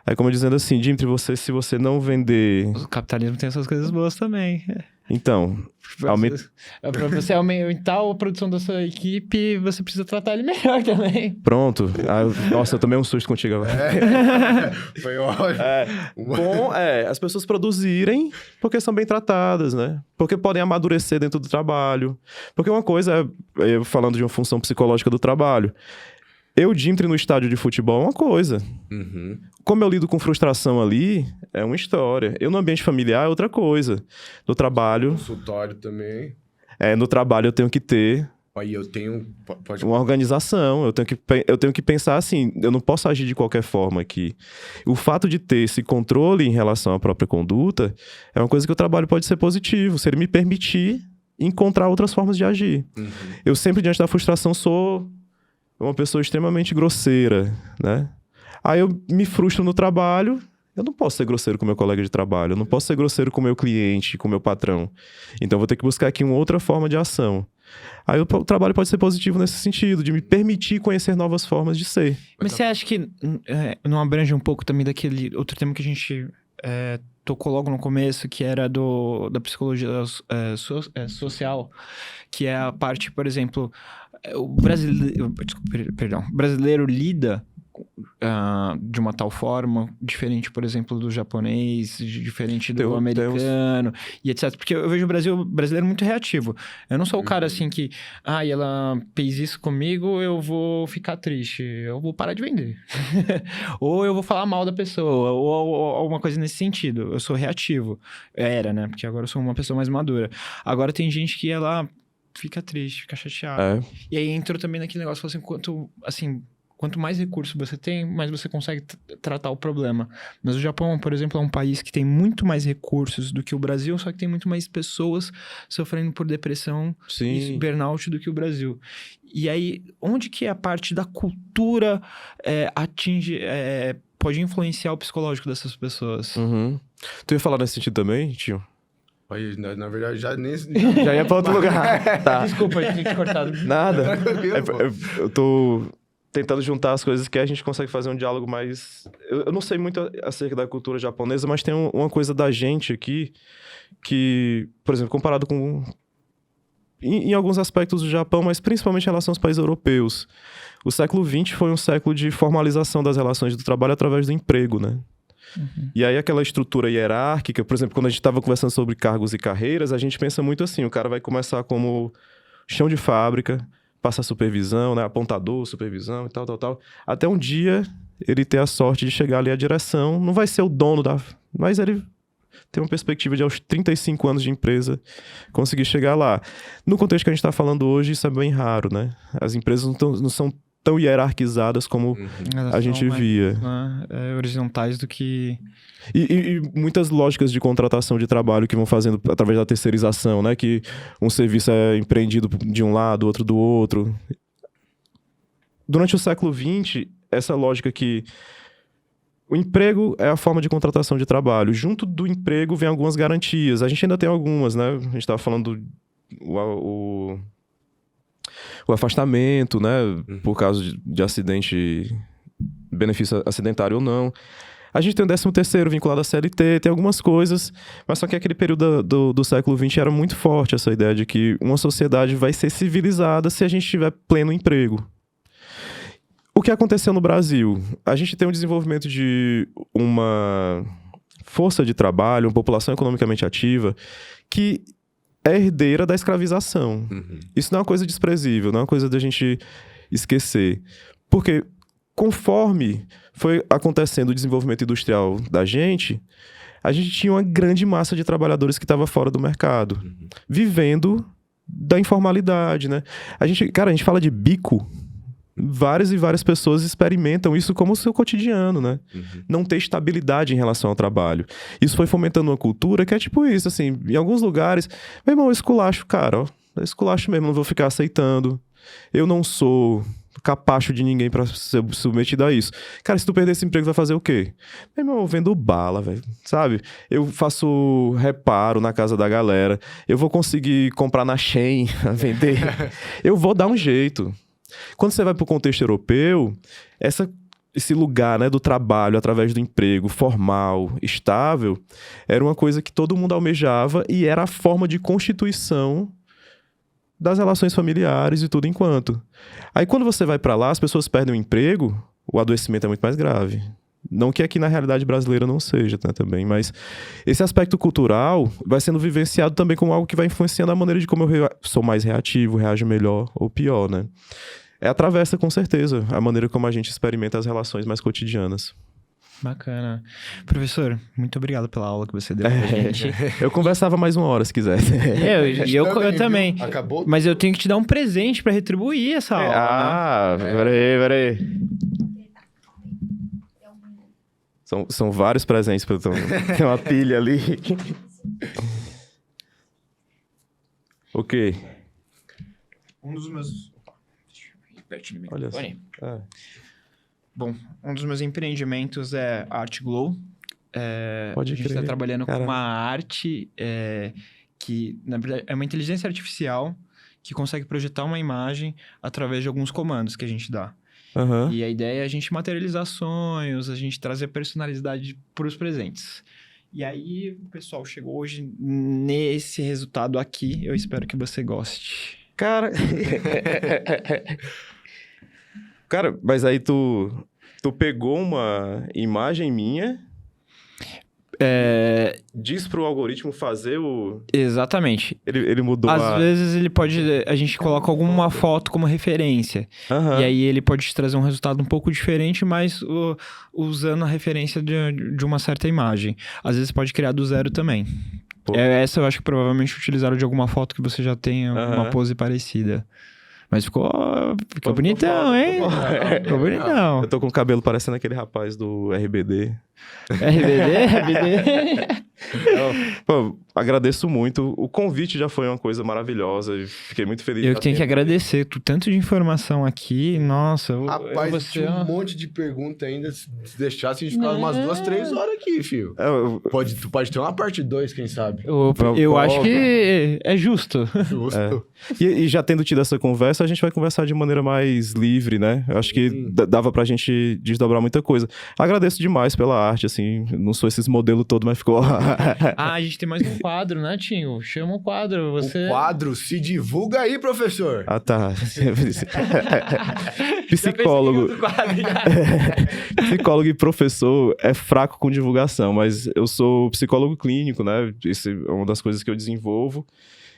É como dizendo assim, Dimitri, se você não vender... O capitalismo tem essas coisas boas também. Então, Para você aumentar a produção da sua equipe, você precisa tratar ele melhor também. Pronto. Nossa, eu tomei um susto contigo agora. Foi ótimo. Bom, as pessoas produzirem porque são bem tratadas, né? Porque podem amadurecer dentro do trabalho. Porque uma coisa eu falando de uma função psicológica do trabalho, eu, Dimitri, no estádio de futebol é uma coisa. Como eu lido com frustração ali, é uma história. Eu, no ambiente familiar, é outra coisa. No trabalho... Consultório também. No trabalho eu tenho que ter... Aí eu tenho... Uma organização. Eu tenho que pensar assim, eu não posso agir de qualquer forma aqui. O fato de ter esse controle em relação à própria conduta é uma coisa que o trabalho pode ser positivo, se ele me permitir encontrar outras formas de agir. Eu sempre, diante da frustração, sou uma pessoa extremamente grosseira, né? Aí eu me frustro no trabalho, eu não posso ser grosseiro com meu colega de trabalho, eu não posso ser grosseiro com meu cliente, com meu patrão. Então eu vou ter que buscar aqui uma outra forma de ação. Aí o trabalho pode ser positivo nesse sentido, de me permitir conhecer novas formas de ser. Mas você acha que não abrange um pouco também daquele outro tema que a gente tocou logo no começo, que era da psicologia social, que é a parte, por exemplo, o brasileiro lida de uma tal forma, diferente, por exemplo, do japonês, diferente do americano, e etc. Porque eu vejo o brasileiro muito reativo. Eu não sou o cara assim que, ela fez isso comigo, eu vou ficar triste, eu vou parar de vender. Ou eu vou falar mal da pessoa, ou alguma coisa nesse sentido. Eu sou reativo. Era, né? Porque agora eu sou uma pessoa mais madura. Agora tem gente que ela fica triste, fica chateada. E aí entrou também naquele negócio, quanto mais recursos você tem, mais você consegue tratar o problema. Mas o Japão, por exemplo, é um país que tem muito mais recursos do que o Brasil, só que tem muito mais pessoas sofrendo por depressão e burnout do que o Brasil. E aí, onde que a parte da cultura pode influenciar o psicológico dessas pessoas? Tu ia falar nesse sentido também, tio? Aí, na verdade, já ia pra outro lugar. Tá. Desculpa, eu tinha te cortado. Nada. Eu tô tentando juntar as coisas que a gente consegue fazer um diálogo mais... Eu não sei muito acerca da cultura japonesa, mas tem uma coisa da gente aqui que, por exemplo, comparado com... Em alguns aspectos do Japão, mas principalmente em relação aos países europeus. O século XX foi um século de formalização das relações do trabalho através do emprego, né? E aí aquela estrutura hierárquica, por exemplo, quando a gente estava conversando sobre cargos e carreiras, a gente pensa muito assim, o cara vai começar como chão de fábrica, passa supervisão, né, apontador, supervisão e tal, até um dia ele ter a sorte de chegar ali à direção, não vai ser o dono mas ele tem uma perspectiva de aos 35 anos de empresa conseguir chegar lá. No contexto que a gente está falando hoje, isso é bem raro, né? As empresas não são tão hierarquizadas como a gente via. Horizontais do que... E muitas lógicas de contratação de trabalho que vão fazendo através da terceirização, né? Que um serviço é empreendido de um lado, outro do outro. Durante o século XX, essa lógica que o emprego é a forma de contratação de trabalho. Junto do emprego vem algumas garantias. A gente ainda tem algumas, né? A gente estava falando o afastamento, né? Por causa de acidente, benefício acidentário ou não. A gente tem o 13º vinculado à CLT, tem algumas coisas, mas só que aquele período do século XX era muito forte essa ideia de que uma sociedade vai ser civilizada se a gente tiver pleno emprego. o que aconteceu no Brasil? A gente tem um desenvolvimento de uma força de trabalho, uma população economicamente ativa, que é herdeira da escravização. Isso não é uma coisa desprezível, não é uma coisa da gente esquecer. Porque conforme foi acontecendo o desenvolvimento industrial da gente, a gente tinha uma grande massa de trabalhadores que estava fora do mercado, vivendo da informalidade, né? A gente fala de bico, várias e várias pessoas experimentam isso como seu cotidiano, né? Não ter estabilidade em relação ao trabalho. Isso foi fomentando uma cultura que é tipo isso, assim, em alguns lugares, meu irmão, eu esculacho, cara, ó, eu esculacho mesmo, não vou ficar aceitando. Eu não sou capacho de ninguém pra ser submetido a isso. Cara, se tu perder esse emprego, vai fazer o quê? Meu irmão, eu vendo bala, velho, sabe? Eu faço reparo na casa da galera, eu vou conseguir comprar na Shein, vender. Eu vou dar um jeito. Quando você vai para o contexto europeu, esse lugar, né, do trabalho através do emprego formal, estável, era uma coisa que todo mundo almejava e era a forma de constituição das relações familiares e tudo enquanto. Aí quando você vai para lá, as pessoas perdem o emprego, o adoecimento é muito mais grave. Não que aqui na realidade brasileira não seja, né, também, mas esse aspecto cultural vai sendo vivenciado também como algo que vai influenciando a maneira de como eu sou mais reativo, reajo melhor ou pior, né? Atravessa, com certeza, a maneira como a gente experimenta as relações mais cotidianas. Bacana. Professor, muito obrigado pela aula que você deu pra gente. Eu conversava mais 1 hora, se quiser. Eu também. Acabou? Mas eu tenho que te dar um presente pra retribuir essa aula. Peraí. São vários presentes, tem uma pilha ali. Ok. Um dos meus... Pertinho do Olha microfone. só. Bom, um dos meus empreendimentos é Art Glow. Pode a gente crer. está trabalhando Cara. com uma arte que, na verdade, é uma inteligência artificial que consegue projetar uma imagem através de alguns comandos que a gente dá. Aham. E a ideia é a gente materializar sonhos, a gente trazer personalidade para os presentes. E aí, o pessoal chegou hoje nesse resultado aqui. Eu espero que você goste. Cara... Cara, mas aí tu pegou uma imagem minha, diz pro algoritmo fazer o... Exatamente. Ele mudou Às vezes ele pode... A gente coloca alguma foto como referência. Aham. E aí ele pode te trazer um resultado um pouco diferente, mas usando a referência de uma certa imagem. Às vezes pode criar do zero também. Pô. Essa eu acho que provavelmente utilizaram de alguma foto que você já tenha uma Aham. pose parecida. Mas ficou bonitão, hein? Ficou bonitão. Eu tô com o cabelo parecendo aquele rapaz do RBD. RBD? Pô, agradeço muito. O convite já foi uma coisa maravilhosa. E fiquei muito feliz. Eu de tenho que ter- agradecer. Tanto de informação aqui. Nossa, Rapaz, você... tinha um monte de pergunta ainda. Se deixasse, a gente ficava umas 2, 3 horas aqui, filho. Tu pode ter uma parte 2, quem sabe? Eu acho que é justo. Justo. E já tendo tido essa conversa, a gente vai conversar de maneira mais livre, né? Eu acho que dava pra gente desdobrar muita coisa. Agradeço demais pela arte, assim. Não sou esses modelos todos, mas ficou... A gente tem mais um quadro, né, Tinho? Chama o quadro. Você... O quadro se divulga aí, professor. Ah, tá. Psicólogo. Psicólogo e professor é fraco com divulgação, mas eu sou psicólogo clínico, né? Isso é uma das coisas que eu desenvolvo.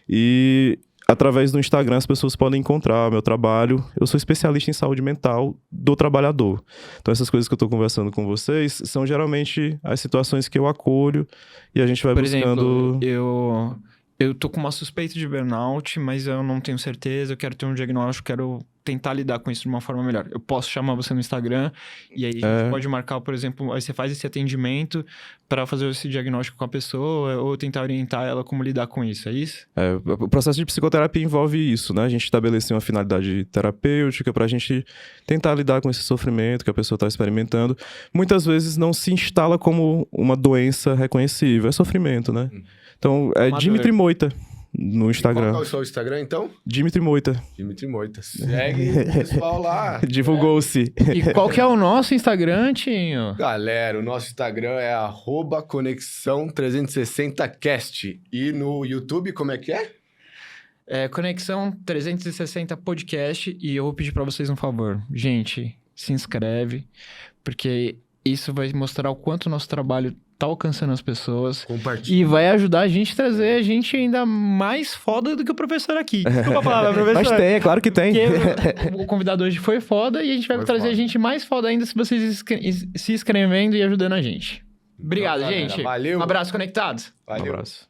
E através do Instagram as pessoas podem encontrar meu trabalho. Eu sou especialista em saúde mental do trabalhador. Então essas coisas que eu tô conversando com vocês são geralmente as situações que eu acolho e a gente vai Por buscando... exemplo, eu tô com uma suspeita de burnout, mas eu não tenho certeza, eu quero ter um diagnóstico, quero tentar lidar com isso de uma forma melhor. Eu posso chamar você no Instagram e aí a gente pode marcar, por exemplo, aí você faz esse atendimento para fazer esse diagnóstico com a pessoa ou tentar orientar ela como lidar com isso, é isso? O processo de psicoterapia envolve isso, né? A gente estabelecer uma finalidade terapêutica pra gente tentar lidar com esse sofrimento que a pessoa está experimentando. Muitas vezes não se instala como uma doença reconhecível, é sofrimento, né? Então, é Dimitri Moita no Instagram. Qual é o seu Instagram, então? Dimitri Moita. Dimitri Moita. Segue o pessoal lá. Divulgou-se. E qual que é o nosso Instagram, Tinho? Galera, o nosso Instagram é @conexão360cast. E no YouTube, como é que é? Conexão 360 Podcast e eu vou pedir pra vocês um favor. Gente, se inscreve, porque isso vai mostrar o quanto o nosso trabalho tá alcançando as pessoas. Compartilha. E vai ajudar a gente a trazer a gente ainda mais foda do que o professor aqui. Desculpa a palavra, professor. Mas tem, é claro que tem. Porque o convidado hoje foi foda e a gente vai trazer a gente mais foda ainda se vocês se inscrevendo e ajudando a gente. Obrigado, Nossa, gente. Valeu. Um abraço, conectados. Valeu. Um abraço.